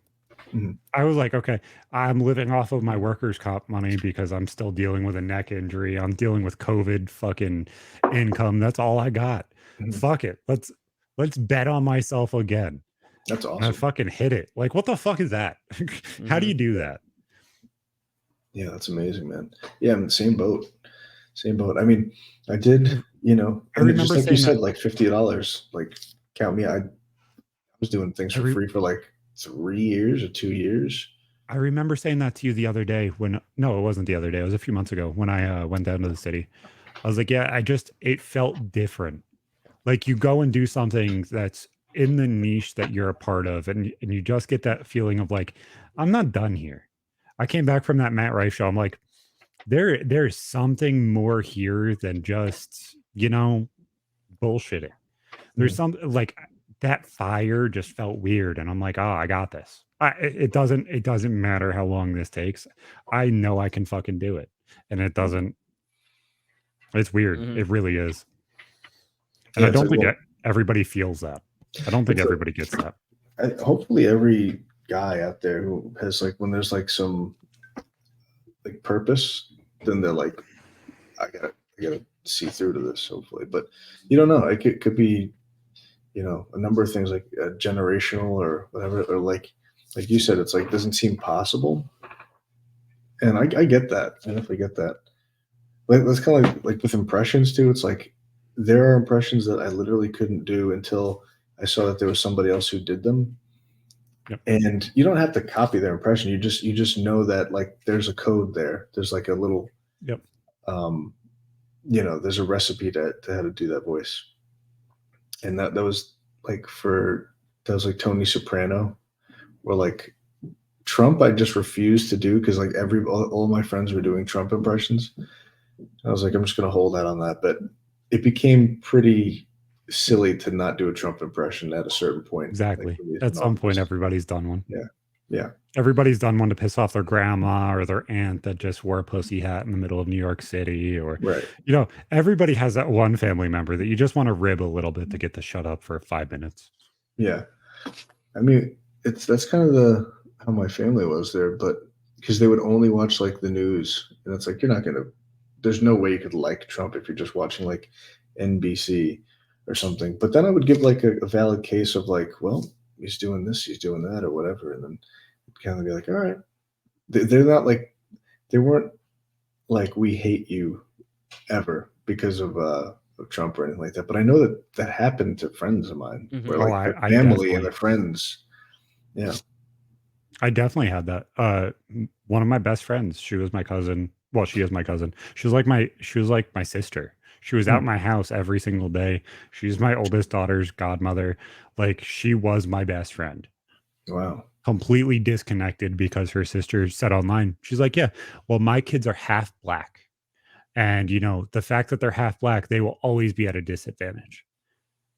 I was like, okay, I'm living off of my workers' comp money because I'm still dealing with a neck injury. I'm dealing with COVID fucking income. That's all I got. Fuck it. Let's bet on myself again. That's awesome. And I fucking hit it. Like, what the fuck is that? How do you do that? Yeah, that's amazing, man. Yeah, I'm in the same boat. Same boat. I mean, I did, I remember just like you said, like $50, like count me. I was doing things for free for like 3 years or 2 years. I remember saying that to you the other day no, it wasn't the other day. It was a few months ago when I went down to the city. I was like, yeah, it felt different. Like you go and do something that's in the niche that you're a part of, and you just get that feeling of like, I'm not done here. I came back from that Matt Rife show. I'm like, there's something more here than just, bullshitting. There's something like that fire just felt weird. And I'm like, oh, I got this. It doesn't matter how long this takes. I know I can fucking do it. And it's weird. It really is. And I don't think everybody feels that. I don't think everybody gets that. Hopefully every guy out there who has like, when there's like some like purpose, then they're like, I gotta see through to this, hopefully. But you don't know. It could be, a number of things, like generational or whatever, or like you said, it's like doesn't seem possible. And I get that. I definitely get that. Like that's kind of like with impressions too. It's like there are impressions that I literally couldn't do until I saw that there was somebody else who did them. Yep. And you don't have to copy their impression. You just know that like there's a code there. There's like a little there's a recipe to how to do that voice. And that was like Tony Soprano, where like Trump, I just refused to do because like all my friends were doing Trump impressions. I was like, I'm just going to hold out on that. But it became pretty silly to not do a Trump impression at a certain point. Exactly. Like, At some point, everybody's done one. Yeah. Everybody's done one to piss off their grandma or their aunt that just wore a pussy hat in the middle of New York City, or Right. everybody has that one family member that you just want to rib a little bit to get to shut up for 5 minutes. Yeah. I mean, that's kind of how my family was there, but because they would only watch like the news, and it's like there's no way you could like Trump if you're just watching like NBC or something. But then I would give like a valid case of like, well, he's doing this, he's doing that, or whatever, and then kind of be like, all right, they're not like, they weren't like, we hate you ever because of Trump or anything like that. But I know that happened to friends of mine, where like their family and their friends. Yeah. I definitely had that. One of my best friends, she was my cousin. Well, she is my cousin. She was like my sister. She was out my house every single day. She's my oldest daughter's godmother. Like, she was my best friend. Wow. Completely disconnected because her sister said online, she's like, yeah, well, my kids are half black. And, the fact that they're half black, they will always be at a disadvantage.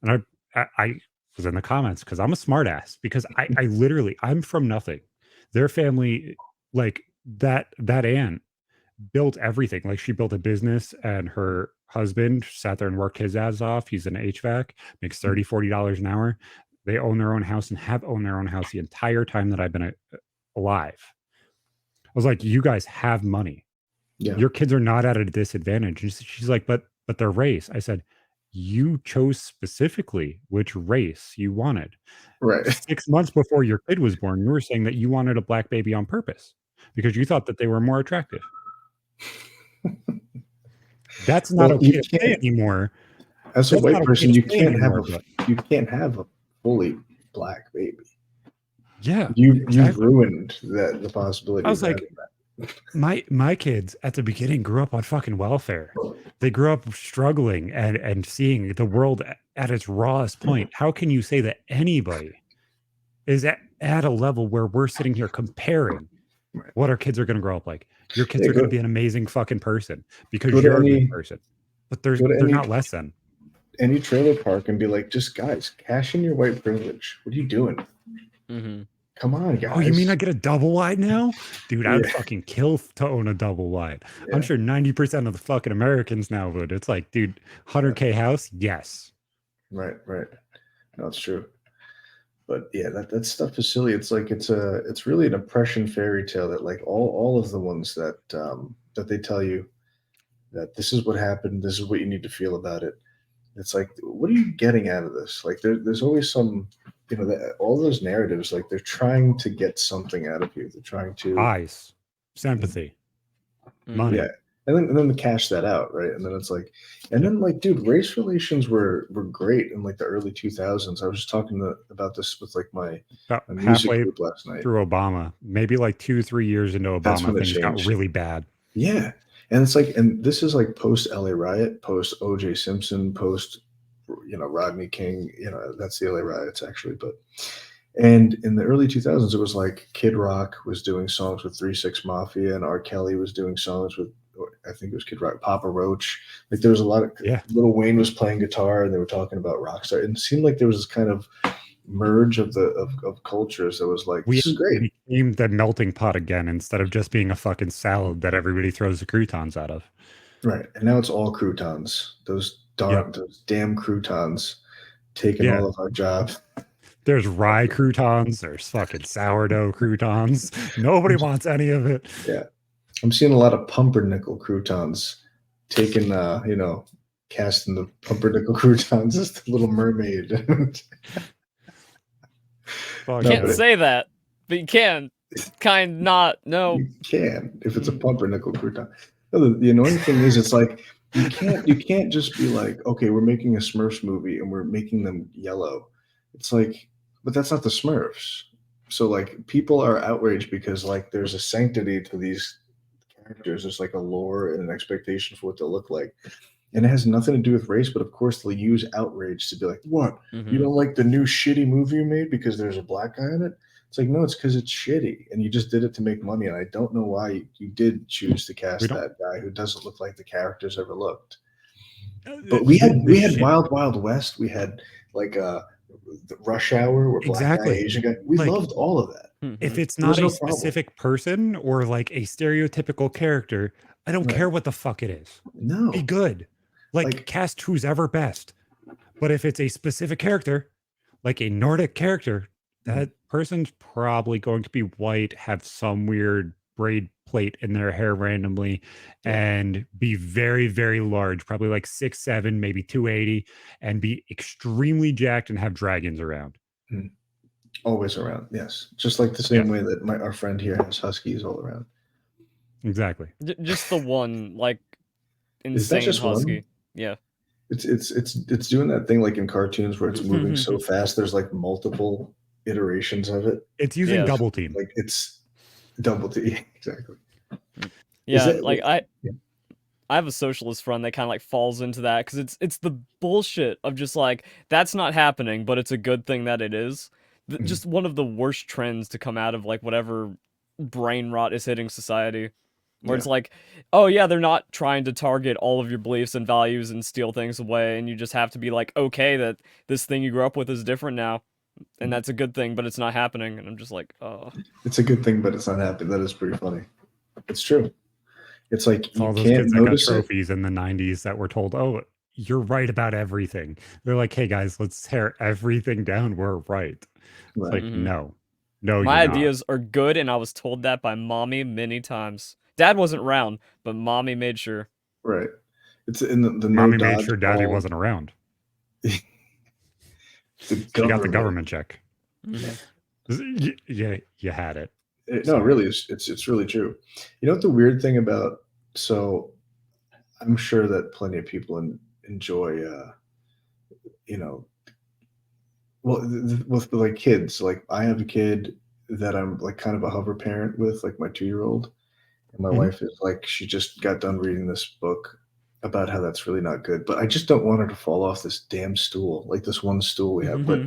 And I was in the comments because I'm a smartass, because I literally, I'm from nothing. Their family, like that aunt built everything. Like, she built a business, and her husband sat there and worked his ass off. He's an HVAC, makes $30-$40 an hour. They own their own house and have owned their own house the entire time that I've been alive. I was like, you guys have money. Yeah. Your kids are not at a disadvantage. And she's like, but their race. I said, you chose specifically which race you wanted. Right. 6 months before your kid was born, you were saying that you wanted a black baby on purpose because you thought that they were more attractive. That's not okay to say anymore. As a white person, you can't have a fully black baby. Yeah, you've ruined the possibility. I was like, my kids at the beginning grew up on fucking welfare. They grew up struggling and seeing the world at its rawest point. How can you say that anybody is at a level where we're sitting here comparing what our kids are going to grow up like? Your kids are going to be an amazing fucking person because you're a good person, but they're not less than. Any trailer park and be like, just guys, cash in your white privilege. What are you doing? Mm-hmm. Come on, guys. Oh, you mean I get a double wide now? Dude, I'd fucking kill to own a double wide. Yeah. I'm sure 90% of the fucking Americans now would. It's like, dude, 100K house? Yes. Right. No, it's true. But yeah, that stuff is silly. It's like it's really an oppression fairy tale that like all of the ones that they tell you that this is what happened, this is what you need to feel about it. It's like, what are you getting out of this? Like there's always some, all those narratives, like they're trying to get something out of you. They're trying to eyes, sympathy, money. Yeah. And then to cash that out, right? And then it's like, dude, race relations were great in like the early 2000s. I was just talking about this with like my music group last night. Through Obama, maybe like 2-3 years into Obama, things got really bad. Yeah. And it's like, and this is like post LA riot, post OJ Simpson, post, Rodney King, that's the LA riots actually. And in the early 2000s, it was like Kid Rock was doing songs with 3 6 Mafia, and R. Kelly was doing songs with, I think it was Kid Rock, Papa Roach. Like there was a lot of, Lil Wayne was playing guitar, and they were talking about Rockstar. And it seemed like there was this kind of merge of cultures that was like, this is great. We became the melting pot again instead of just being a fucking salad that everybody throws the croutons out of. Right. And now it's all croutons. Those damn croutons taking all of our jobs. There's rye croutons. There's fucking sourdough croutons. Nobody wants any of it. Yeah. I'm seeing a lot of pumpernickel croutons taking, casting the pumpernickel croutons as the Little Mermaid. You can't say that, but you can. No. You can if it's a pumpernickel crouton. No, the annoying thing is, it's like you can't just be like, okay, we're making a Smurfs movie and we're making them yellow. It's like, but that's not the Smurfs. So like people are outraged because like there's a sanctity to these characters. There's like a lore and an expectation for what they'll look like. And it has nothing to do with race, but of course they'll use outrage to be like, what? Mm-hmm. You don't like the new shitty movie you made because there's a black guy in it? It's like, no, it's because it's shitty, and you just did it to make money. And I don't know why you did choose to cast that guy who doesn't look like the characters ever looked. But we had Wild Wild West. We had like the Rush Hour, where black guy, Asian guy. We loved all of that. If it's not a specific person or like a stereotypical character, I don't care what the fuck it is. No, be good. Like cast who's ever best. But if it's a specific character, like a Nordic character, that person's probably going to be white, have some weird braid plate in their hair randomly, and be very, very large, probably like 6'7", maybe 280, and be extremely jacked and have dragons around. Always around, yes. Just like the same way that our friend here has huskies all around. Exactly. Just the one, like, insane husky. One? Yeah. It's doing that thing like in cartoons where it's moving so fast. There's like multiple iterations of it. It's using double team. Like it's double team. Exactly. Yeah, I have a socialist friend that kind of like falls into that because it's the bullshit of just like that's not happening, but it's a good thing that it is. Just one of the worst trends to come out of like whatever brain rot is hitting society. Where it's like, oh yeah, they're not trying to target all of your beliefs and values and steal things away, and you just have to be like, okay, that this thing you grew up with is different now, and that's a good thing, but it's not happening. And I'm just like, oh. It's a good thing, but it's not happening. That is pretty funny. It's true. It's like all those kids that got trophies in the 90s that were told, oh, you're right about everything. They're like, hey guys, let's tear everything down. We're right. It's like, no, my ideas are good, and I was told that by mommy many times. Dad wasn't around, but mommy made sure. Right. It's in the mommy made sure daddy wasn't around. She got the government check. Yeah, you had it. No, really, it's really true. You know what the weird thing about? So, I'm sure that plenty of people enjoy, with like kids. Like I have a kid that I'm like kind of a hover parent with, like my 2-year-old. And my wife is like, she just got done reading this book about how that's really not good. But I just don't want her to fall off this damn stool, like this one stool we have. But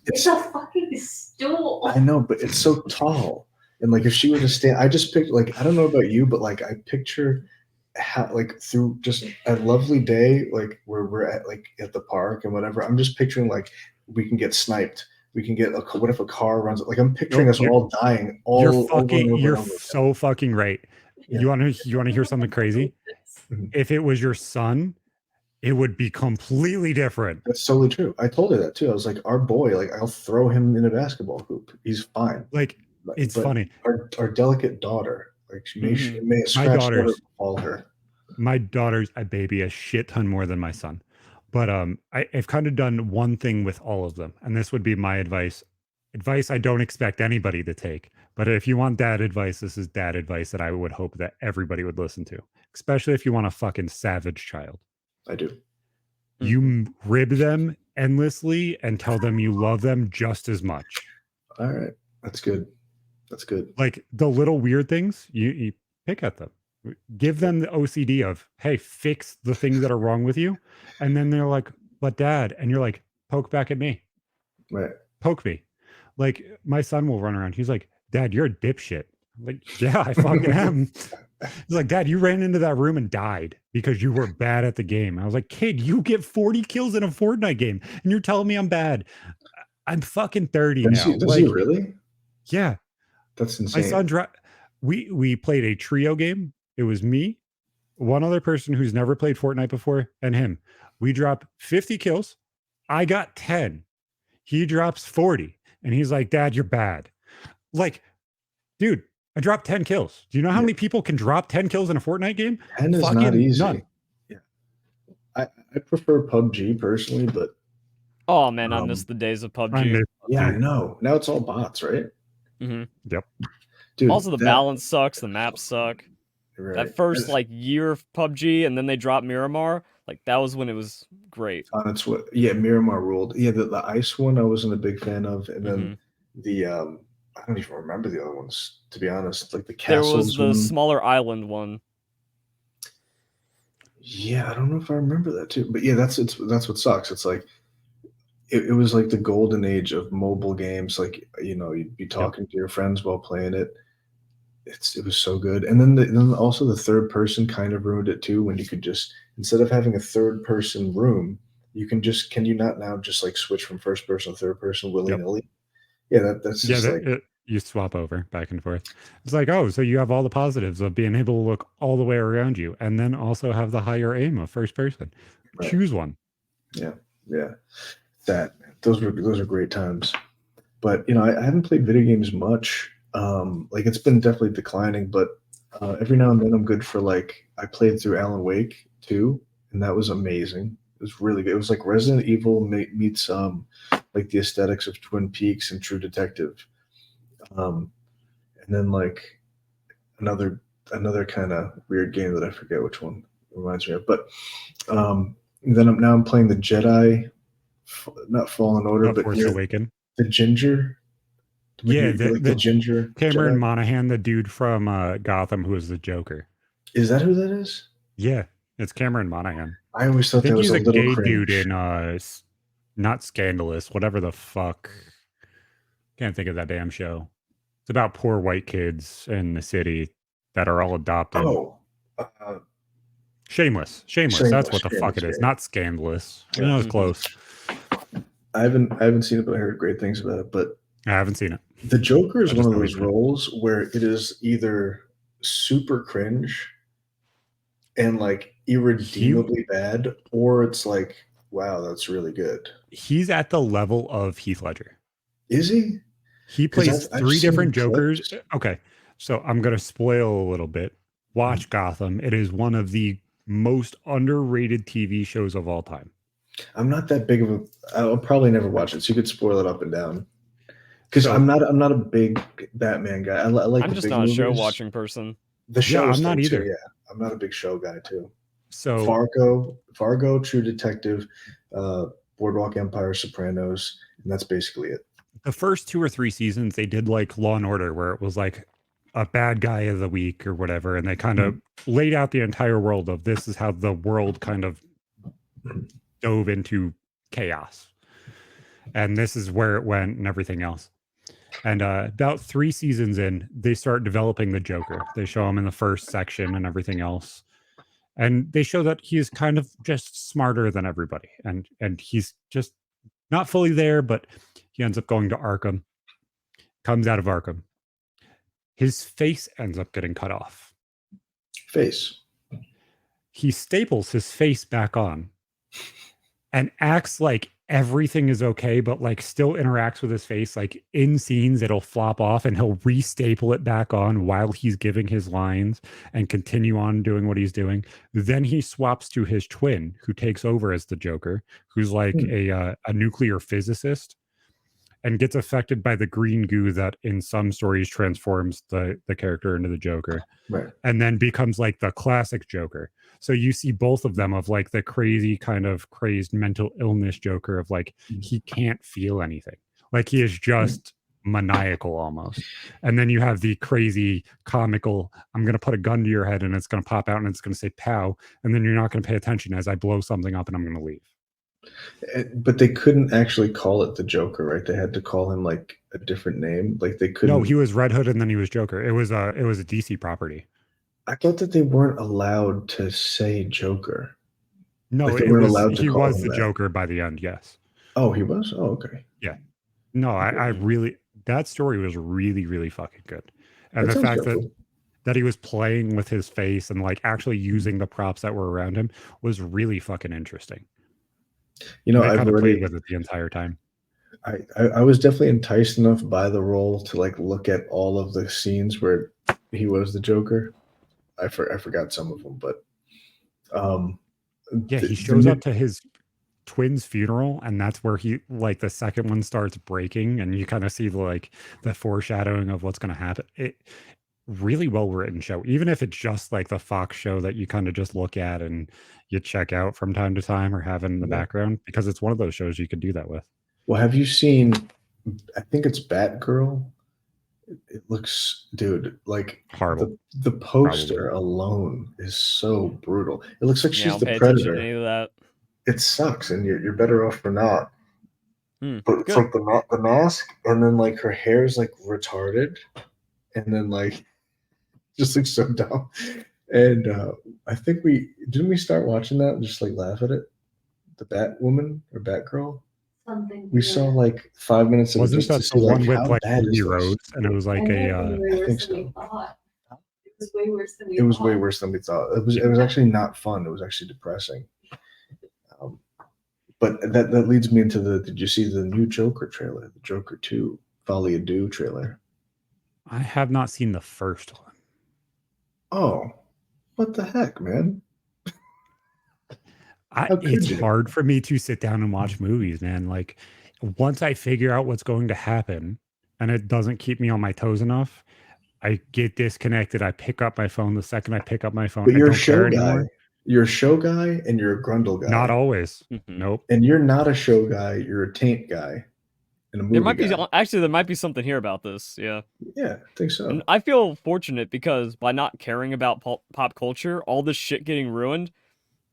it's a fucking stool. I know, but it's so tall. And like if she were to stand, I just picked like, I don't know about you, but like I picture how like through just a lovely day, like where we're at like at the park and whatever. I'm just picturing like we can get sniped. We can get what if a car runs? Like I'm picturing us all dying. You're so fucking right. Yeah. You want to hear something crazy? If it was your son, it would be completely different. That's totally true. I told her that too. I was like, our boy, like I'll throw him in a basketball hoop. He's fine. Like it's funny. Our delicate daughter, like she may scratch all her. My daughter's a baby a shit ton more than my son. But I've kind of done one thing with all of them, and this would be my advice. Advice I don't expect anybody to take. But if you want dad advice, this is dad advice that I would hope that everybody would listen to, especially if you want a fucking savage child. I do. You rib them endlessly and tell them you love them just as much. All right. That's good. That's good. Like the little weird things, you pick at them. Give them the OCD of, hey, fix the things that are wrong with you. And then they're like, but dad. And you're like, poke back at me. Right. Poke me. Like my son will run around. He's like, Dad, you're a dipshit. I'm like, yeah, I fucking am. He's like, Dad, you ran into that room and died because you were bad at the game. I was like, kid, you get 40 kills in a Fortnite game and you're telling me I'm bad. I'm fucking 30 now. Does he really? Yeah. That's insane. My son we played a trio game. It was me, one other person who's never played Fortnite before, and him. We dropped 50 kills. I got 10. He drops 40. And he's like, Dad, you're bad. Like, dude, I dropped 10 kills. Do you know how many people can drop 10 kills in a Fortnite game? 10 is not easy. None. Yeah. I prefer PUBG personally, but oh man, I miss the days of PUBG. Yeah, I know. Now it's all bots, right? Yep. Dude, also the balance sucks, the maps suck. Right. That first like year of PUBG, and then they dropped Miramar. Like that was when it was great. Miramar ruled. Yeah, the ice one I wasn't a big fan of, and then the I don't even remember the other ones, to be honest. Like the castles. There was the smaller island one. Yeah, I don't know if I remember that too, but yeah, that's what sucks. It's like it was like the golden age of mobile games. Like, you'd be talking to your friends while playing it. It was so good. And then also the third person kind of ruined it too, when you could just, instead of having a third person room, can you not now just like switch from first person to third person willy-nilly? Yeah, that's just you swap over back and forth. It's like, oh, so you have all the positives of being able to look all the way around you and then also have the higher aim of first person. Right. Choose one. Yeah. Those are great times. But I haven't played video games much. Like, it's been definitely declining, but every now and then I'm good for, like, I played through Alan Wake 2, and that was amazing. It was really good. It was like Resident Evil meets like the aesthetics of Twin Peaks and True Detective. And then like another kind of weird game that I forget which one it reminds me of. But then I'm playing the Jedi, not Fallen Order, but Force Awaken. The Ginger. Yeah, the Ginger. Cameron Jedi? Monaghan, the dude from Gotham who is the Joker. Is that who that is? Yeah, it's Cameron Monaghan. I always thought that was he's a little gay cringe. dude in not Scandalous, whatever the fuck. Can't think of that damn show. It's about poor white kids in the city that are all adopted. Oh, Shameless. That's what the fuck it is. Not Scandalous. I know it's close. I haven't seen it, but I heard great things about it. But I haven't seen it. The Joker is one of those roles where it is either super cringe and like irredeemably bad, or it's like, wow, that's really good. He's at the level of Heath Ledger. Is he? He plays three different Jokers. Okay, so I'm going to spoil a little bit. Watch Gotham. It is one of the most underrated TV shows of all time. I'm not that big of a. I'll probably never watch it, so you could spoil it up and down. Because I'm not a big Batman guy. I like. I'm the just big not movies. a show watching person. The show, I'm not either. Too, yeah, I'm not a big show guy too. So Fargo, True Detective, Boardwalk Empire, Sopranos, and that's basically it. The first 2 or 3 seasons, they did like Law and Order, where it was like a bad guy of the week or whatever, and they kind of laid out the entire world of this is how the world kind of dove into chaos, and this is where it went and everything else. And about 3 seasons in, they start developing the Joker. They show him in the first section and everything else. And they show that he is kind of just smarter than everybody. And he's just not fully there, but he ends up going to Arkham, comes out of Arkham. His face ends up getting cut off. Face. He staples his face back on and acts like everything is okay, but like still interacts with his face. Like in scenes, it'll flop off and he'll restaple it back on while he's giving his lines and continue on doing what he's doing. Then he swaps to his twin, who takes over as the Joker, who's like a nuclear physicist, and gets affected by the green goo that in some stories transforms the character into the Joker. Right. And then becomes like the classic Joker. So you see both of them of like the crazy kind of crazed mental illness Joker of like, he can't feel anything. Like he is just maniacal almost. And then you have the crazy comical, I'm going to put a gun to your head and it's going to pop out and it's going to say pow. And then you're not going to pay attention as I blow something up and I'm going to leave. But they couldn't actually call it the Joker, right? They had to call him like a different name. Like they couldn't. No, he was Red Hood and then he was Joker. It was a DC property. I thought that they weren't allowed to say Joker. No, like they weren't allowed to he call was him the that. Joker by the end, yes. Oh, he was? Oh, okay. Yeah. No, I really, that story was really, really fucking good. And the fact that he was playing with his face and like actually using the props that were around him was really fucking interesting. You know, I kind of played with it the entire time. I was definitely enticed enough by the role to like look at all of the scenes where he was the Joker. I forgot some of them, but yeah, he shows up to his twin's funeral, and that's where he like the second one starts breaking, and you kind of see like the foreshadowing of what's going to happen. It really well written show, even if it's just like the Fox show that you kind of just look at and you check out from time to time or have in the background, because it's one of those shows you could do that with. Well, have you seen, I think it's Batgirl? It looks, dude, like horrible. The poster alone is so brutal. It looks like she's the pay Predator. To any of that. It sucks, and you're better off for not. but it's good. like the mask, and then like her hair is like retarded, and then like just like so dumb. And I think we start watching that and just like laugh at it. The Batwoman or Batgirl. Something. We saw like 5 minutes of it Wasn't just to that see the like one with how like bad is Ruby this? Rose, and it was like And a it was way I think worse than we so. thought. It was way worse than we It was thought. way worse than we thought. It was actually not fun. It was actually depressing. But that leads me into the. Did you see the new Joker trailer? The Joker 2 Folly Ado trailer. I have not seen the first one. Oh, what the heck, man? How could It's you? hard for me to sit down and watch movies, man. Like once I figure out what's going to happen and it doesn't keep me on my toes enough, I get disconnected. I pick up my phone the second I pick up my phone. But I you're a don't care show guy. anymore. You're a show guy and you're a grundle guy. Not always. Mhm. Nope. And you're not a show guy. You're a taint guy and a movie There might be guy. actually there might be something here about this. Yeah. Yeah, I think so. And I feel fortunate because by not caring about pop culture, all this shit getting ruined,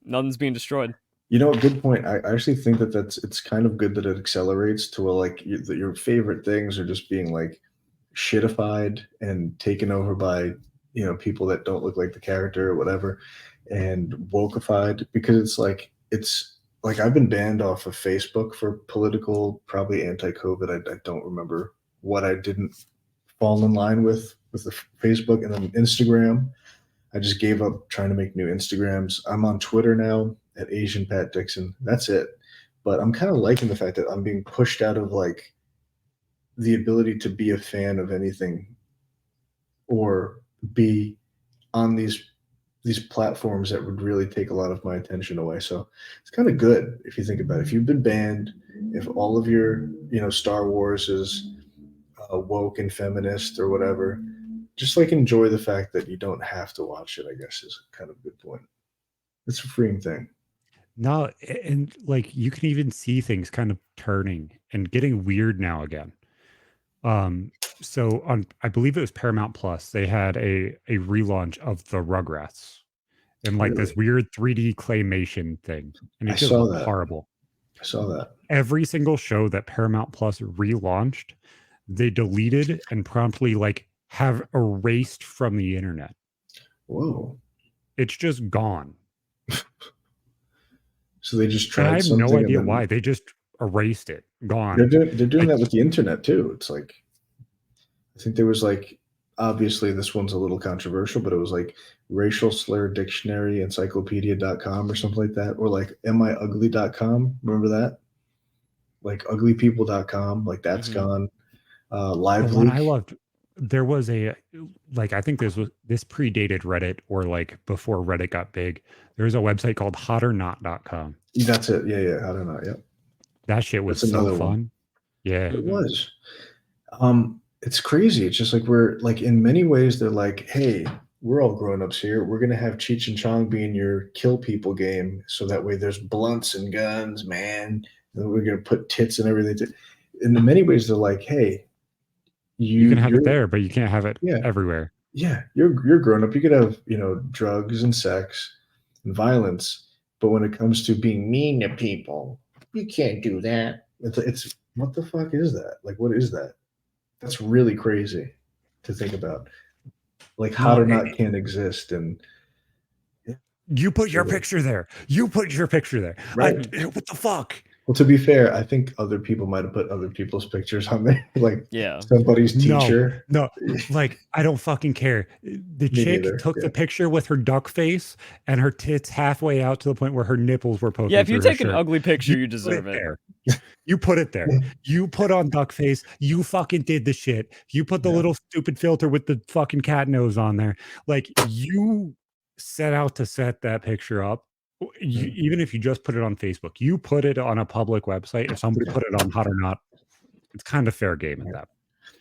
nothing's being destroyed. You know, good point. I actually think that it's kind of good that it accelerates to where like that your favorite things are just being like shitified and taken over by people that don't look like the character or whatever, and wokeified, because it's like I've been banned off of Facebook for political, probably anti-COVID. I don't remember what I didn't fall in line with the Facebook, and then Instagram. I just gave up trying to make new Instagrams. I'm on Twitter now at Asian Pat Dixon. That's it. But I'm kind of liking the fact that I'm being pushed out of like the ability to be a fan of anything or be on these platforms that would really take a lot of my attention away. So it's kind of good if you think about it. If you've been banned, if all of your Star Wars is woke and feminist or whatever, just like enjoy the fact that you don't have to watch it, I guess, is kind of a good point. It's a freeing thing. No, and like you can even see things kind of turning and getting weird now again. So on, I believe it was Paramount Plus, they had a relaunch of the Rugrats and like this weird 3D claymation thing, and it I just saw looked that. horrible. I saw that. Every single show that Paramount Plus relaunched, they deleted and promptly like have erased from the internet. Whoa. It's just gone. So they just And tried I have something. no idea and then why. They just erased it. Gone. They're doing that with the internet too. It's like, I think there was like, obviously this one's a little controversial, but it was like racial slur dictionary encyclopedia.com or something like that. Or like amiugly.com. Remember that? Like uglypeople.com. Like that's gone. Live The one leak. I loved, there was a like I think this predated Reddit or like before Reddit got big. There was a website called hotornot.com. That's it. Yeah. I don't know. Yep. That shit was That's so another fun. one. Yeah. It was. It's crazy. It's just like we're like in many ways they're like, hey, we're all grown-ups here. We're gonna have Cheech and Chong be in your kill people game, so that way there's blunts and guns, man. And we're gonna put tits and everything. In many ways, they're like, hey, You can have it there, but you can't have it everywhere. Yeah, you're grown up. You could have drugs and sex and violence, but when it comes to being mean to people, you can't do that. It's what the fuck is that? Like, what is that? That's really crazy to think about. Like, how or not can't exist, and you put your picture there. You put your picture there. Right. What the fuck? Well, to be fair, I think other people might have put other people's pictures on there, like somebody's teacher. No, like I don't fucking care. The chick took the picture with her duck face and her tits halfway out to the point where her nipples were poking. Yeah, if you through take her an shirt. ugly picture, you deserve it. You put it there. You put on duck face. You fucking did the shit. You put the little stupid filter with the fucking cat nose on there. Like you set out to set that picture up. Even if you just put it on Facebook, you put it on a public website. If somebody put it on Hot or Not, it's kind of fair game at that.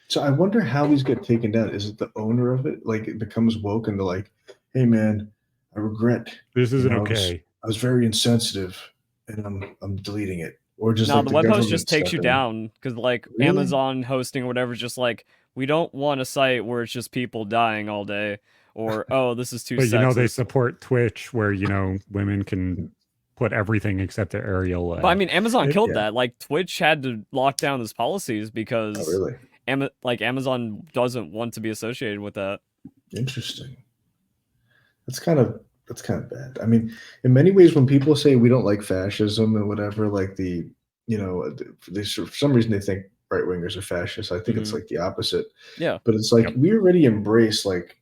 So I wonder how these get taken down. Is it the owner of it? Like it becomes woke and they're like, hey man, I regret. This isn't okay. I was very insensitive and I'm deleting it. Or just no, like the web host just takes you down because like Amazon hosting or whatever is just like, we don't want a site where it's just people dying all day. Or, oh, this is too sexist. They support Twitch where, women can put everything except the aerial. But I mean, Amazon killed yeah. that. Like Twitch had to lock down those policies because Oh, really? Amazon doesn't want to be associated with that. Interesting. That's kind of bad. I mean, in many ways, when people say we don't like fascism and whatever, like they for some reason they think right wingers are fascists. I think it's like the opposite. Yeah. But it's like we already embrace like,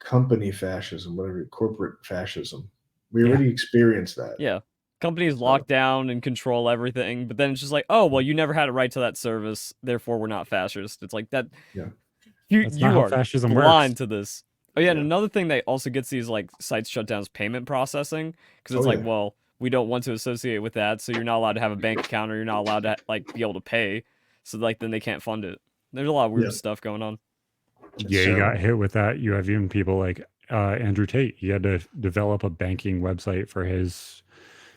company fascism, whatever, corporate fascism. We already experienced that. Yeah. Companies lock down and control everything, but then it's just like, oh well, you never had a right to that service, therefore we're not fascist. It's like that. Yeah. You how are fascism blind works. to this. Oh yeah, and Yeah. another thing that also gets these like sites shut down is payment processing, because it's like, well, we don't want to associate with that, so you're not allowed to have a bank account or you're not allowed to like be able to pay, so like then they can't fund it. There's a lot of weird stuff going on. Yeah, you got hit with that. You have even people like Andrew Tate. He had to develop a banking website for his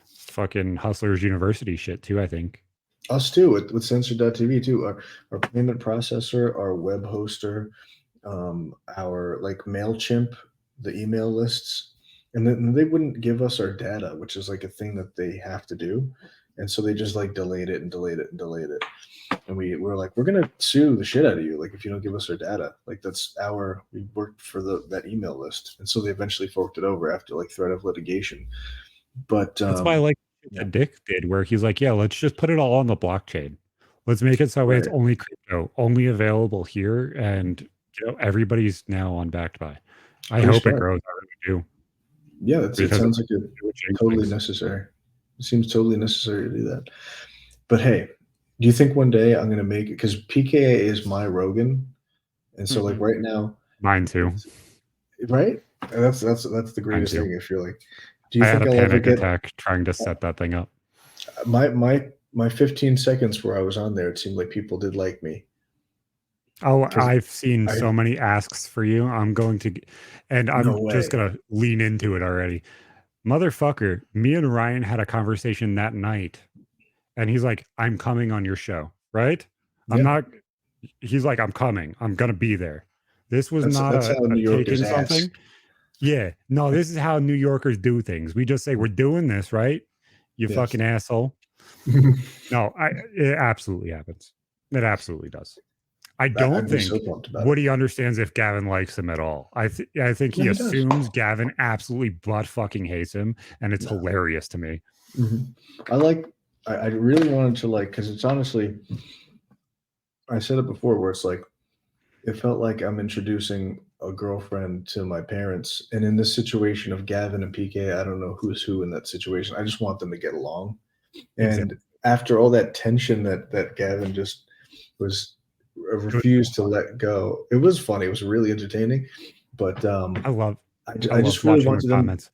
fucking Hustlers University shit too, I think. Us too, with Censored.tv too. Our payment processor, our web hoster, our like MailChimp, the email lists, and then they wouldn't give us our data, which is like a thing that they have to do. And so they just like delayed it and delayed it and delayed it. And we were like, we're gonna sue the shit out of you, like if you don't give us our data. Like we worked for that email list. And so they eventually forked it over after like threat of litigation. But that's why I like what Dick did, where he's like, yeah, let's just put it all on the blockchain. Let's make it so it's only crypto, only available here, and everybody's now on backed by. I hope it grows. I really do. Yeah, it sounds like it's totally necessary. It seems totally necessary to do that. But hey, do you think one day I'm going to make it? Because PKA is my Rogan, and so like right now, mine too. Right? And that's the greatest thing. I feel like. Do you I think had a I'll ever panic get attack trying to set that thing up. my 15 seconds where I was on there? It seemed like people did like me. Oh, I've seen so many asks for you. I'm going to, and I'm just going to lean into it already. Motherfucker, me and Ryan had a conversation that night, and he's like, I'm coming on your show, right? I'm not, he's like, I'm coming. I'm going to be there. This was not a taking something. Yeah. No, this is how New Yorkers do things. We just say, we're doing this, right? You fucking asshole. No, it absolutely happens. It absolutely does. I don't think Woody understands if Gavin likes him at all. I think he assumes Gavin absolutely butt fucking hates him, and it's hilarious to me. I really wanted to because it's honestly, I said it before, where it's like, it felt like I'm introducing a girlfriend to my parents. And in this situation of Gavin and PK, I don't know who's who in that situation. I just want them to get along. And after all that tension that Gavin just refused to let go, it was funny. It was really entertaining. But I just really wanted them. Comments.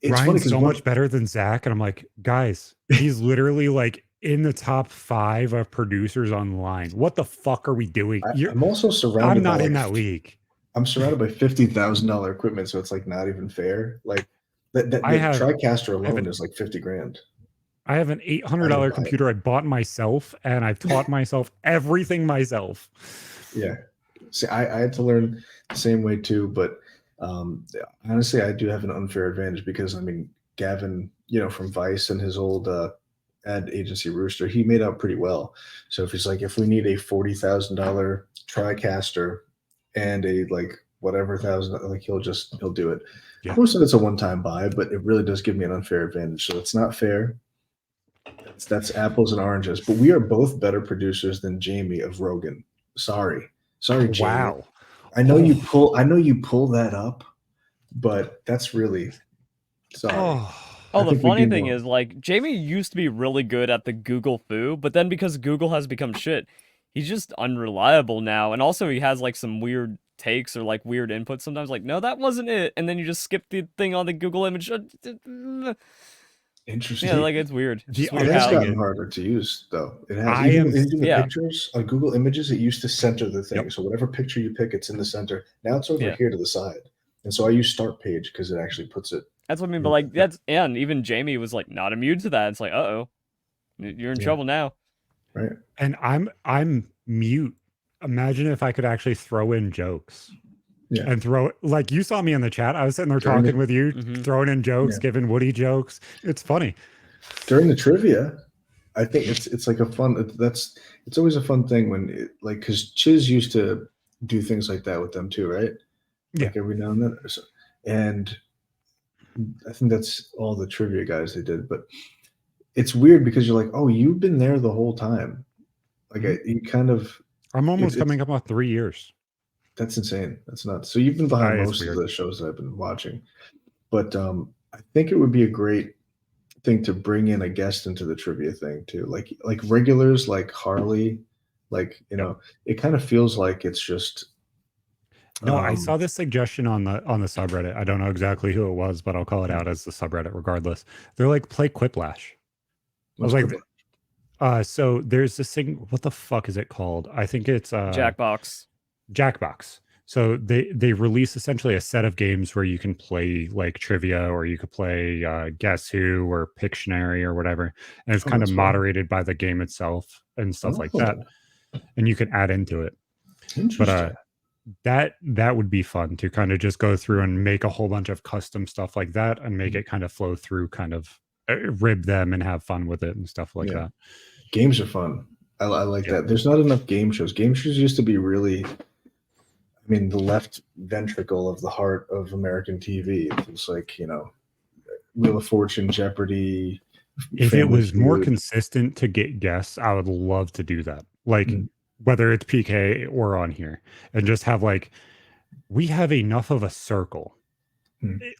It's Ryan's so much better than Zac, and I'm like, guys, he's literally like in the top 5 of producers online. What the fuck are we doing? I'm also surrounded. I'm not in that league. I'm surrounded by $50,000 equipment, so it's like not even fair. Like that TriCaster alone is like $50,000. I have an $800 computer I bought myself, and I've taught myself everything myself. Yeah, see, I had to learn the same way too, but honestly, I do have an unfair advantage because I mean, Gavin, from Vice and his old ad agency Rooster, he made out pretty well. So if he's like, if we need a $40,000 TriCaster and a like whatever thousand, like he'll do it. Yeah. Most of it's a one-time buy, but it really does give me an unfair advantage. So it's not fair. That's apples and oranges. But we are both better producers than Jamie of Rogan. Sorry, Jamie. Wow. I know you pull that up, but that's really sorry. The funny thing is, like, Jamie used to be really good at the Google foo, but then because Google has become shit, he's just unreliable now. And also he has like some weird takes or like weird inputs sometimes, like, no, that wasn't it. And then you just skip the thing on the Google image. Interesting. Yeah, like it's weird. It has gotten harder to use, though. It has. Even the pictures on Google Images, it used to center the thing. Yep. So whatever picture you pick, it's in the center. Now it's over here to the side. And so I use Start Page because it actually puts it. That's what I mean. But like and even Jamie was like not immune to that. It's like, you're in trouble now. Right. And I'm mute. Imagine if I could actually throw in jokes. and throw like you saw me in the chat. I was sitting there During talking with you, Mhm. throwing in jokes, giving Woody jokes. It's funny. During the trivia, I think it's like a fun. It's always a fun thing when like because Chiz used to do things like that with them too, right? Like every now and then. And I think that's all the trivia guys they did. But it's weird because you're like, oh, you've been there the whole time. Like you kind of. I'm almost coming up on 3 years. That's insane. That's nuts. So you've been behind most of the shows that I've been watching. But I think it would be a great thing to bring in a guest into the trivia thing too. Like regulars like Harley, like it kind of feels like it's just No, I saw this suggestion on the subreddit. I don't know exactly who it was, but I'll call it out as the subreddit regardless. They're like, play Quiplash. I was like, so there's this thing. What the fuck is it called? I think it's Jackbox. Jackbox. So they release essentially a set of games where you can play like trivia, or you could play Guess Who or Pictionary or whatever, and it's kind of moderated by the game itself and stuff like that, and you can add into it. Interesting. But that would be fun to kind of just go through and make a whole bunch of custom stuff like that and make it kind of flow through, kind of rib them and have fun with it and stuff like that. Games are fun. I like that. There's not enough game shows. Game shows used to be really, I mean, the left ventricle of the heart of American TV. It was like, Wheel of Fortune, Jeopardy. If it was more consistent to get guests, I would love to do that. Like, whether it's PK or on here, and just have like, we have enough of a circle,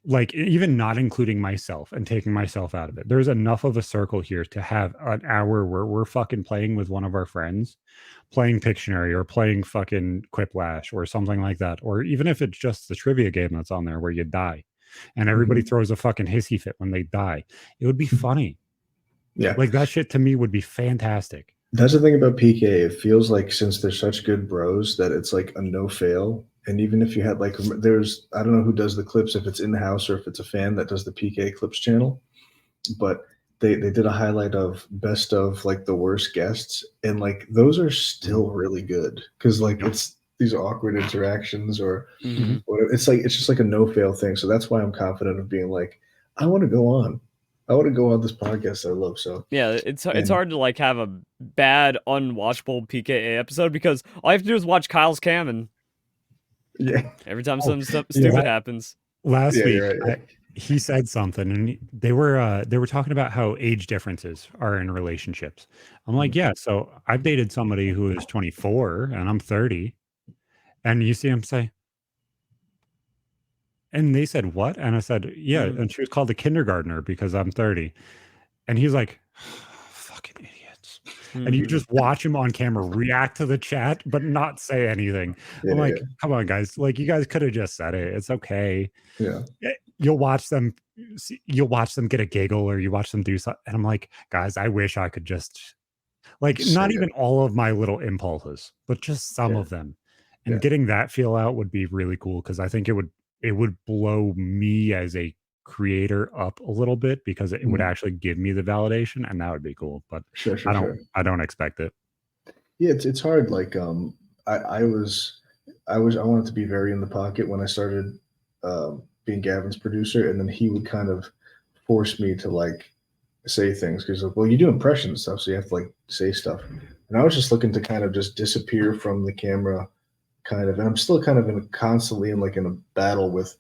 like even not including myself and taking myself out of it. There's enough of a circle here to have an hour where we're fucking playing with one of our friends, playing Pictionary or playing fucking Quiplash or something like that. Or even if it's just the trivia game that's on there where you die and everybody throws a fucking hissy fit when they die. It would be funny. Yeah. Like that shit to me would be fantastic. That's the thing about PK. It feels like since they're such good bros that it's like a no fail. And even if you had like, I don't know who does the clips, if it's in the house or if it's a fan that does the PK clips channel, but they did a highlight of best of like the worst guests. And like, those are still really good. Cause like it's these awkward interactions or whatever. It's just like a no fail thing. So that's why I'm confident of being like, I want to go on. I want to go on this podcast that I love. So yeah, it's hard to like have a bad unwatchable PKA episode because all you have to do is watch Kyle's cam and every time something stupid happens. Last week he said something and they were talking about how age differences are in relationships. I'm like, yeah, so I've dated somebody who is 24 and I'm 30, and you see him say, and they said, what? And I said, yeah. And she was called a kindergartner because I'm 30. And he's like, fucking idiots. And you just watch him on camera react to the chat, but not say anything. I'm like, come on, guys. Like, you guys could have just said it. It's okay. Yeah. You'll watch them get a giggle or you watch them do something. And I'm like, guys, I wish I could just, like, not even all of my little impulses, but just some of them. And getting that feel out would be really cool because I think it would blow me as a creator up a little bit because it would actually give me the validation, and that would be cool. But I don't expect it. Yeah, it's hard. Like I wanted to be very in the pocket when I started being Gavin's producer, and then he would kind of force me to like say things because like, well, you do impressions and stuff, so you have to like say stuff. And I was just looking to kind of just disappear from the camera. Kind of, and I'm still kind of constantly in a battle with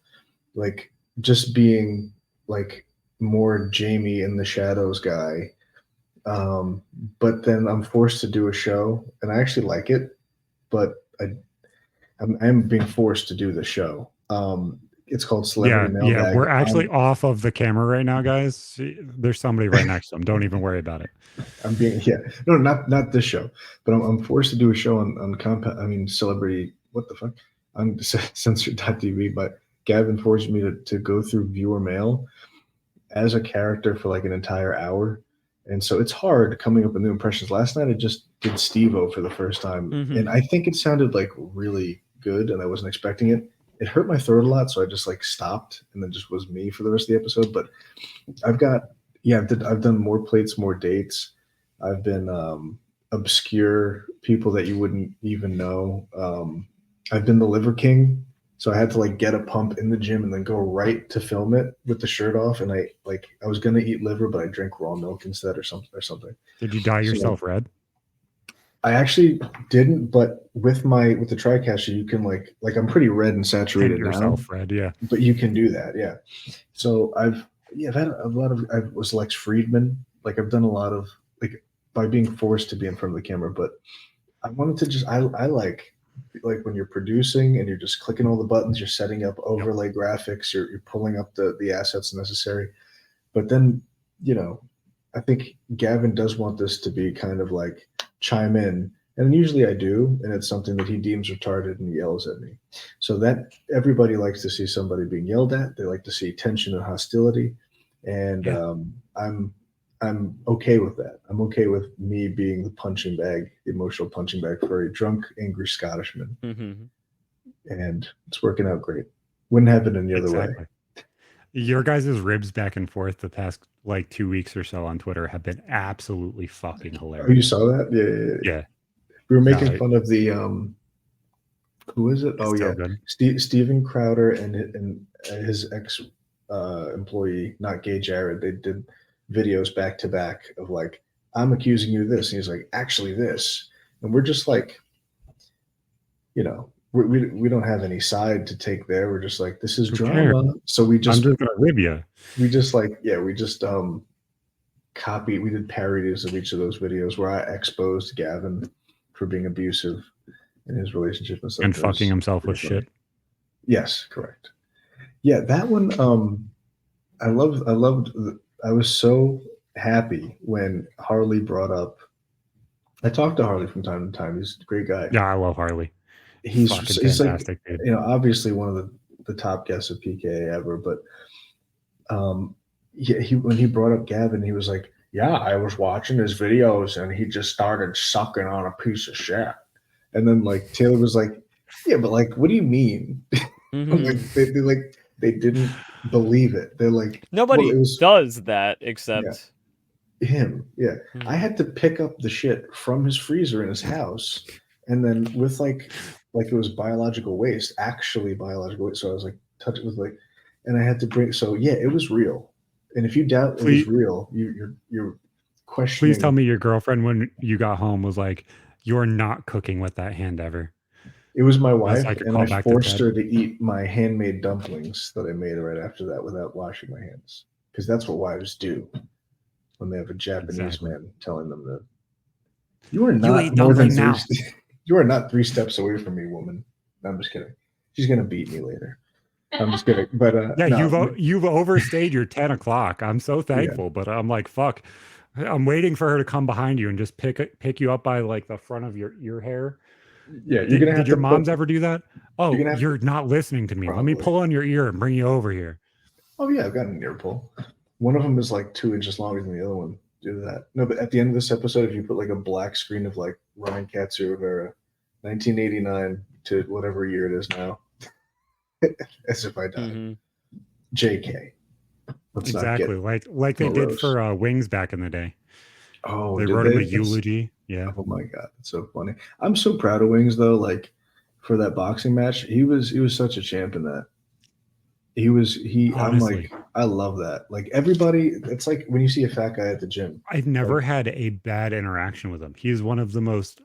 like just being like more Jamie in the shadows guy. But then I'm forced to do a show and I actually like it, but I'm being forced to do the show. It's called Celebrity Mailbag. Yeah, we're actually off of the camera right now, guys. There's somebody right next to him. Don't even worry about it. No, not this show, but I'm forced to do a show on Celebrity, what the fuck, on censored.tv, but Gavin forced me to go through viewer mail as a character for like an entire hour. And so it's hard coming up with new impressions. Last night I just did Steve-O for the first time, and I think it sounded like really good, and I wasn't expecting it. It hurt my throat a lot, so I just like stopped and then just was me for the rest of the episode. But I've done more plates, more dates. I've been obscure people that you wouldn't even know. I've been the Liver King So I had to like get a pump in the gym and then go right to film it with the shirt off. And I was gonna eat liver, but I drank raw milk instead or something. Did you dye yourself red? I actually didn't, but with the TriCaster, you can like I'm pretty red and saturated Tint yourself red, yeah. but you can do that, yeah. So I've had a lot of. I was Lex Friedman. Like I've done a lot of like by being forced to be in front of the camera, but I wanted to just I like when you're producing and you're just clicking all the buttons, you're setting up overlay graphics, you're pulling up the assets necessary. But then, I think Gavin does want this to be kind of like chime in. And usually I do, and it's something that he deems retarded and he yells at me. So that everybody likes to see somebody being yelled at. They like to see tension and hostility. And I'm okay with that. I'm okay with me being the punching bag, the emotional punching bag for a drunk, angry Scottishman. Mm-hmm. And it's working out great. Wouldn't happen any other way. Your guys' ribs back and forth the past like 2 weeks or so on Twitter have been absolutely fucking hilarious. Oh, you saw that? Yeah. We were making fun of the who is it? Oh yeah, Steven Crowder and his ex employee, not Gay Jared. They did videos back to back of like, I'm accusing you of this, and he's like, actually this, and we're just like, we don't have any side to take there. We're just like, this is drama. So we just under the ribia. We just copied. We did parodies of each of those videos where I exposed Gavin for being abusive in his relationship and stuff. And fucking himself with shit. Yes, correct. Yeah, that one. I was so happy when Harley brought up. I talk to Harley from time to time. He's a great guy. Yeah, I love Harley. He's fantastic, like, dude. Obviously one of the top guests of PKA ever. But when he brought up Gavin, he was like, yeah, I was watching his videos and he just started sucking on a piece of shit. And then like Taylor was like, yeah, but like, what do you mean? Mm-hmm. they didn't believe it. They're like, nobody does that except him. Yeah. Mm-hmm. I had to pick up the shit from his freezer in his house. And then with like it was biological waste, actually biological waste. So I was like, touch it with like, and I had to bring, so yeah, it was real. And if you doubt it was real, you're questioning. Please tell me your girlfriend, when you got home, was like, you're not cooking with that hand ever. It was my wife, and I forced her to eat my handmade dumplings that I made right after that without washing my hands. Because that's what wives do when they have a Japanese man telling them that. You are not more than you are not 3 steps away from me, woman. No, I'm just kidding. She's going to beat me later. I'm just kidding, but you've overstayed your 10 o'clock. I'm so thankful, but I'm like, fuck. I'm waiting for her to come behind you and just pick you up by like the front of your ear hair. Yeah, you're gonna have. Did your moms ever do that? Oh, you're not listening to me. Probably. Let me pull on your ear and bring you over here. Oh yeah, I've got an ear pull. One of them is like 2 inches longer than the other one. Do that. No, but at the end of this episode, if you put like a black screen of like Ryan Katsu Rivera, 1989 to whatever year it is now. As if I died. Mm-hmm. JK. Exactly. Like they did for Wings back in the day. Oh, they wrote him a eulogy. Yeah. Oh my God. It's so funny. I'm so proud of Wings though. Like for that boxing match, he was such a champ in that. Honestly. I'm like, I love that. Like everybody, it's like when you see a fat guy at the gym. I've never had a bad interaction with him. He's one of the most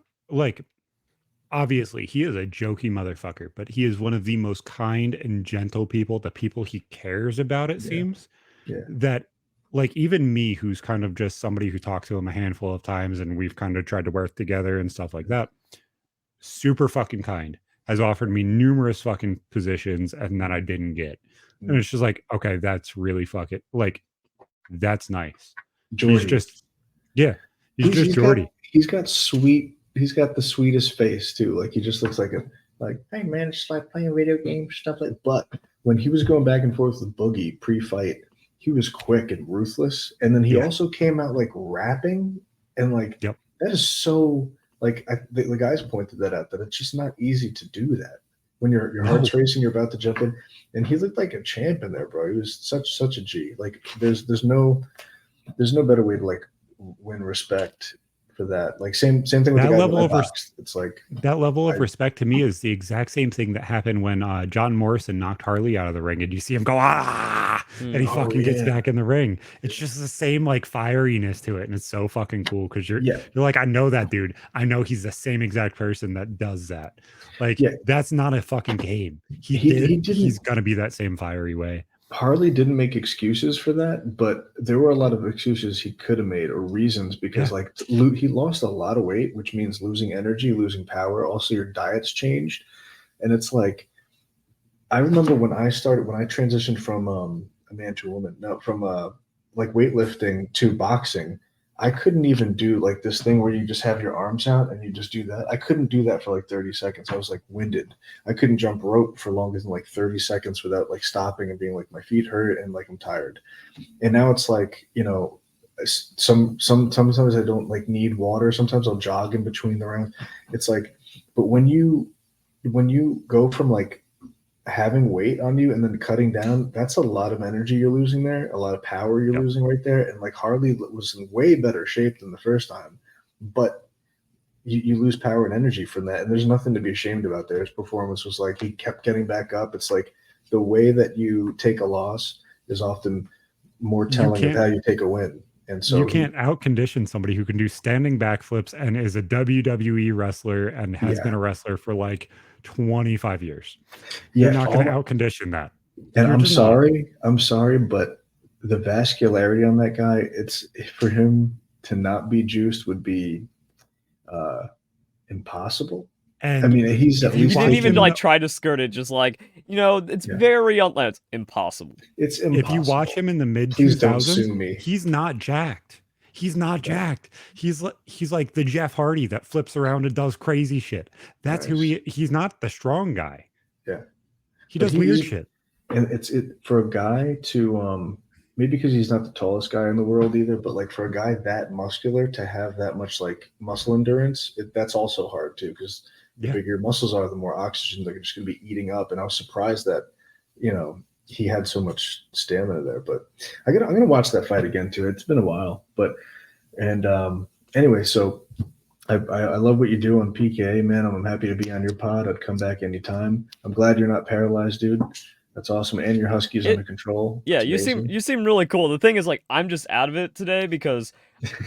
obviously, he is a jokey motherfucker, but he is one of the most kind and gentle people, the people he cares about, it seems. Yeah. That, like, even me, who's kind of just somebody who talked to him a handful of times and we've kind of tried to work together and stuff like that, super fucking kind, has offered me numerous fucking positions and that I didn't get. And it's just like, okay, that's really fucking, like, that's nice. Jordy. He's just Jordy. He's got the sweetest face too. Like he just looks like hey man, it's just like playing video games, stuff like that. But when he was going back and forth with Boogie pre-fight, he was quick and ruthless. And then he also came out like rapping and like that is so like the guys pointed that out, that it's just not easy to do that. When your heart's racing, you're about to jump in. And he looked like a champ in there, bro. He was such a G. Like there's no better way to like win respect for that. Like same thing with That the guy level that I of boxed. It's like that level of I- respect to me is the exact same thing that happened when John Morrison knocked Harley out of the ring, and you see him go and he Oh, fucking gets yeah. back in the ring. It's just the same like fieriness to it, and it's so fucking cool because you're like, I know that dude. I know he's the same exact person that does that. Like that's not a fucking game. He did. He's gonna be that same fiery way. Harley didn't make excuses for that, but there were a lot of excuses he could have made or reasons because like he lost a lot of weight, which means losing energy, losing power. Also, your diet's changed, and it's like I remember when I transitioned from a man to a woman, no, from like weightlifting to boxing. I couldn't even do like this thing where you just have your arms out and you just do that. I couldn't do that for like 30 seconds. I was like winded. I couldn't jump rope for longer than like 30 seconds without like stopping and being like my feet hurt and like I'm tired. And now it's like, you know, sometimes I don't like need water. Sometimes I'll jog in between the rounds. It's like, but when you go from like having weight on you and then cutting down, that's a lot of energy you're losing there, a lot of power you're losing right there. And like Harley was in way better shape than the first time, but you lose power and energy from that. And there's nothing to be ashamed about there. His performance was like he kept getting back up. It's like the way that you take a loss is often more telling of how you take a win. And so you can't out-condition somebody who can do standing backflips and is a WWE wrestler and has been a wrestler for like 25 years. You're not going to out-condition that. And I'm sorry, but the vascularity on that guy, it's for him to not be juiced would be impossible. And I mean, he's at least he didn't even like try to skirt it, just like, you know, it's very it's impossible. It's impossible. If you watch him in the mid 2000s, he's not jacked. He's not jacked. He's like the Jeff Hardy that flips around and does crazy shit. That's who he's not the strong guy. Yeah. He does weird shit. And it's for a guy to maybe because he's not the tallest guy in the world either, but like for a guy that muscular to have that much like muscle endurance, that's also hard too, because the bigger your muscles are, the more oxygen they're just going to be eating up. And I was surprised that, you know, he had so much stamina there. But I'm gonna watch that fight again too. It's been a while, but anyway, so I love what you do on PKA, man. I'm happy to be on your pod. I'd come back anytime. I'm glad you're not paralyzed, dude. That's awesome. And your Husky's under control. Yeah, you seem really cool. The thing is, like, I'm just out of it today because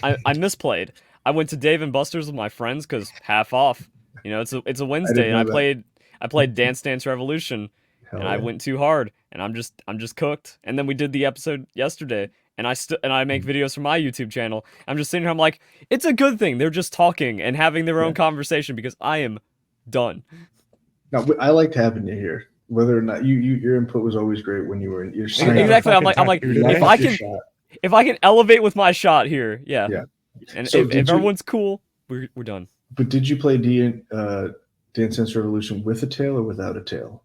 I misplayed. I went to Dave and Buster's with my friends because half off. You know, it's a Wednesday, and I played Dance Dance Revolution, and I went too hard, and I'm just cooked. And then we did the episode yesterday, and I make videos for my YouTube channel. I'm just sitting here. I'm like, it's a good thing they're just talking and having their own conversation because I am done. No, I liked having you here. Whether or not your input was always great when you were in your exactly. I'm like if I can elevate with my shot here, yeah. And so if everyone's cool, we're done. But did you play Dance Dance Revolution with a tail or without a tail?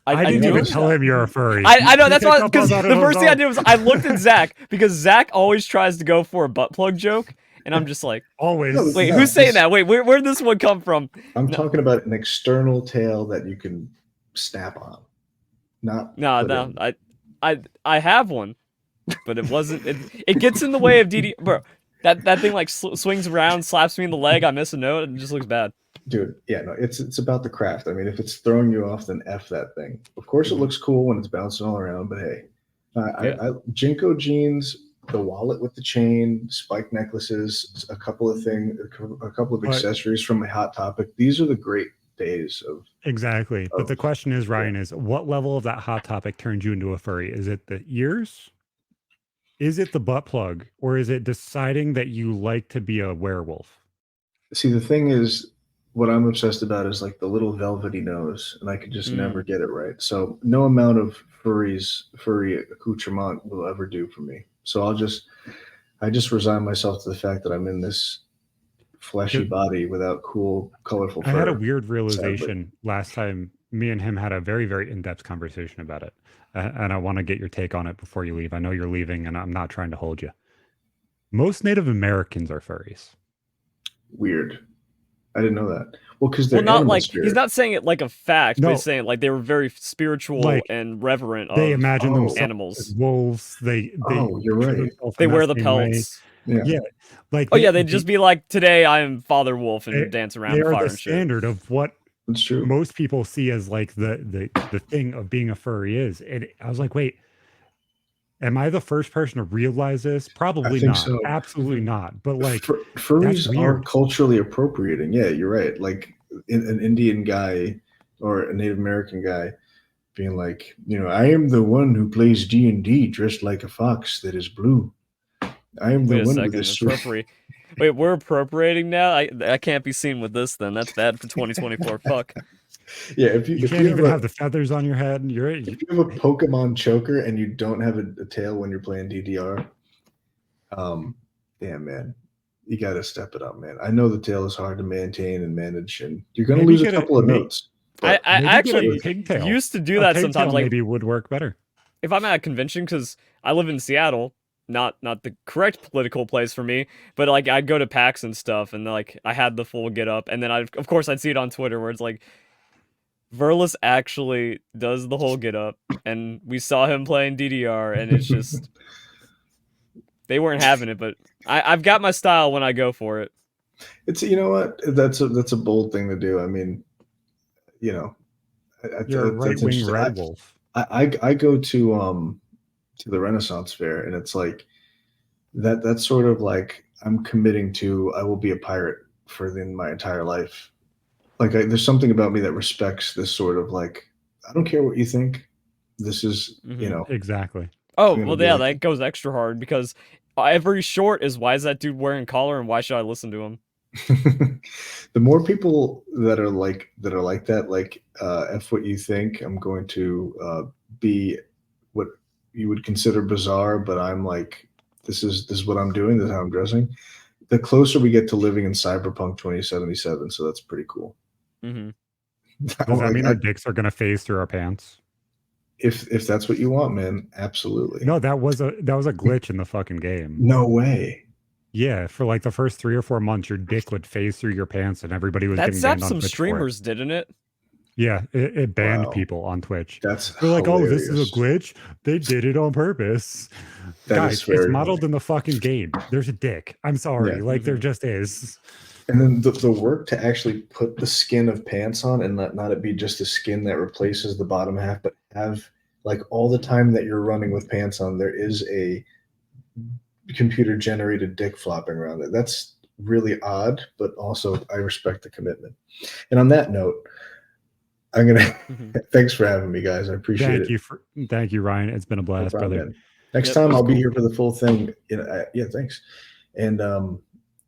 I didn't even tell him you're a furry. I know, that's why, because the first thing I did was I looked at Zach, because Zach always tries to go for a butt plug joke, and I'm just like, always. Wait, who's saying that? Wait, where'd this one come from? I'm talking about an external tail that you can snap on. No, I have one, but it wasn't. It gets in the way of DD, bro. That thing like swings around, slaps me in the leg. I miss a note, and it just looks bad. Dude, yeah, no, it's about the craft. I mean, if it's throwing you off, then F that thing. Of course, it looks cool when it's bouncing all around, but hey, I Jinko jeans, the wallet with the chain, spike necklaces, a couple of accessories from my Hot Topic. These are the great days of exactly. But the question is, Ryan, is what level of that Hot Topic turned you into a furry? Is it the ears? Is it the butt plug, or is it deciding that you like to be a werewolf? See, the thing is, what I'm obsessed about is like the little velvety nose, and I could just never get it right. So no amount of furry accoutrement will ever do for me. So I just resign myself to the fact that I'm in this fleshy body without cool, colorful fur. I had a weird realization last time. Me and him had a very, very in-depth conversation about it. And I want to get your take on it before you leave. I know you're leaving, and I'm not trying to hold you. Most Native Americans are furries. Weird. I didn't know that. Well, because they're not like spirit. He's not saying it like a fact, but he's saying like they were very spiritual and reverent. They imagine themselves animals, as wolves. You're right. They wear the pelts. Yeah, like Oh yeah, they'd just be like, "Today I am Father Wolf," and they, dance around they the are fire the and shit. standard of what That's true. most people see as like the thing of being a furry is. And I was like, wait, am I the first person to realize this? Probably think not. so. Absolutely not. But like, Furries are weird. culturally appropriating. Yeah, you're right. Like an Indian guy or a Native American guy being like, I am the one who plays D&D dressed like a fox that is blue. I am the Wait a one with second, this. Wait, we're appropriating now? I can't be seen with this then. That's bad for 2024. Fuck. Yeah, if You if can't you even have have the feathers on your head. if you have a Pokemon choker and you don't have a tail when you're playing DDR, damn man, you got to step it up, man. I know the tail is hard to maintain and manage, and you're going to Maybe lose a get a- couple of may- notes. I But maybe actually get a pigtail. used to do A that pigtail sometimes. Like maybe would work better. if I'm at a convention, because I live in Seattle, not the correct political place for me, but like I'd go to PAX and stuff, and like I had the full get up, and then of course I'd see it on Twitter where it's like Verlis actually does the whole get up, and we saw him playing DDR, and it's just they weren't having it, but I've got my style when I go for it. it's what that's a bold thing to do. I mean, You're a that's right wing interesting. red wolf. I go to the Renaissance Fair, and it's like that's sort of like I'm committing to I will be a pirate for my entire life. Like there's something about me that respects this sort of like I don't care what you think. This is Exactly. Oh, I'm gonna well, be yeah, like- that goes extra hard because every short is why is that dude wearing collar and why should I listen to him? the more people that are like that, like F what you think, I'm going to be what you would consider bizarre, but I'm like this is what I'm doing, this is how I'm dressing. The closer we get to living in Cyberpunk 2077, so that's pretty cool. Mm-hmm. Does that mean our dicks are gonna phase through our pants? If that's what you want, man, absolutely. No, that was a glitch in the fucking game. No way. Yeah, for like the first 3 or 4 months, your dick would phase through your pants, and everybody was That getting banned zapped on some Twitch for it. streamers, didn't it? Yeah, it banned Wow. people on Twitch. That's They're like, oh, this is hilarious. a glitch. They did it on purpose. That Guys, is very it's modeled funny. in the fucking game. There's a dick. I'm sorry. Yeah. Like, there just is. And then the work to actually put the skin of pants on and not it be just the skin that replaces the bottom half, but have like all the time that you're running with pants on, there is a computer generated dick flopping around it. That's really odd, but also I respect the commitment. And on that note, I'm gonna thanks for having me, guys. I appreciate it. Thank you, Ryan. It's been a No blast, problem, brother. man. Next Yep, time that's I'll be cool. here for the full thing. Yeah, thanks. And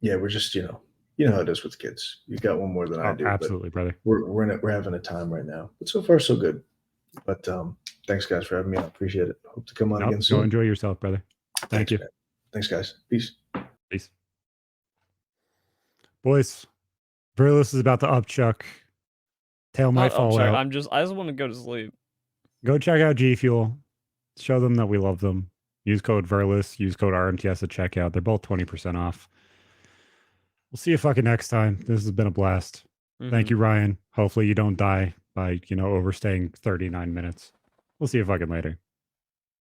yeah, we're just you know how it is with kids. You got one more than I Oh, do. absolutely, brother. We're having a time right now, but so far so good. But thanks guys for having me. I appreciate it. Hope to come on again Go soon. enjoy yourself, brother. Thank you. Man. Thanks, guys. Peace. Peace. Boys, Verlis is about to upchuck. Tail might fall out. I just want to go to sleep. Go check out G Fuel. Show them that we love them. Use code Verlis. Use code RMTS at checkout. They're both 20% off. We'll see you fucking next time. This has been a blast. Thank you, Ryan. Hopefully you don't die by, overstaying 39 minutes. We'll see you fucking later.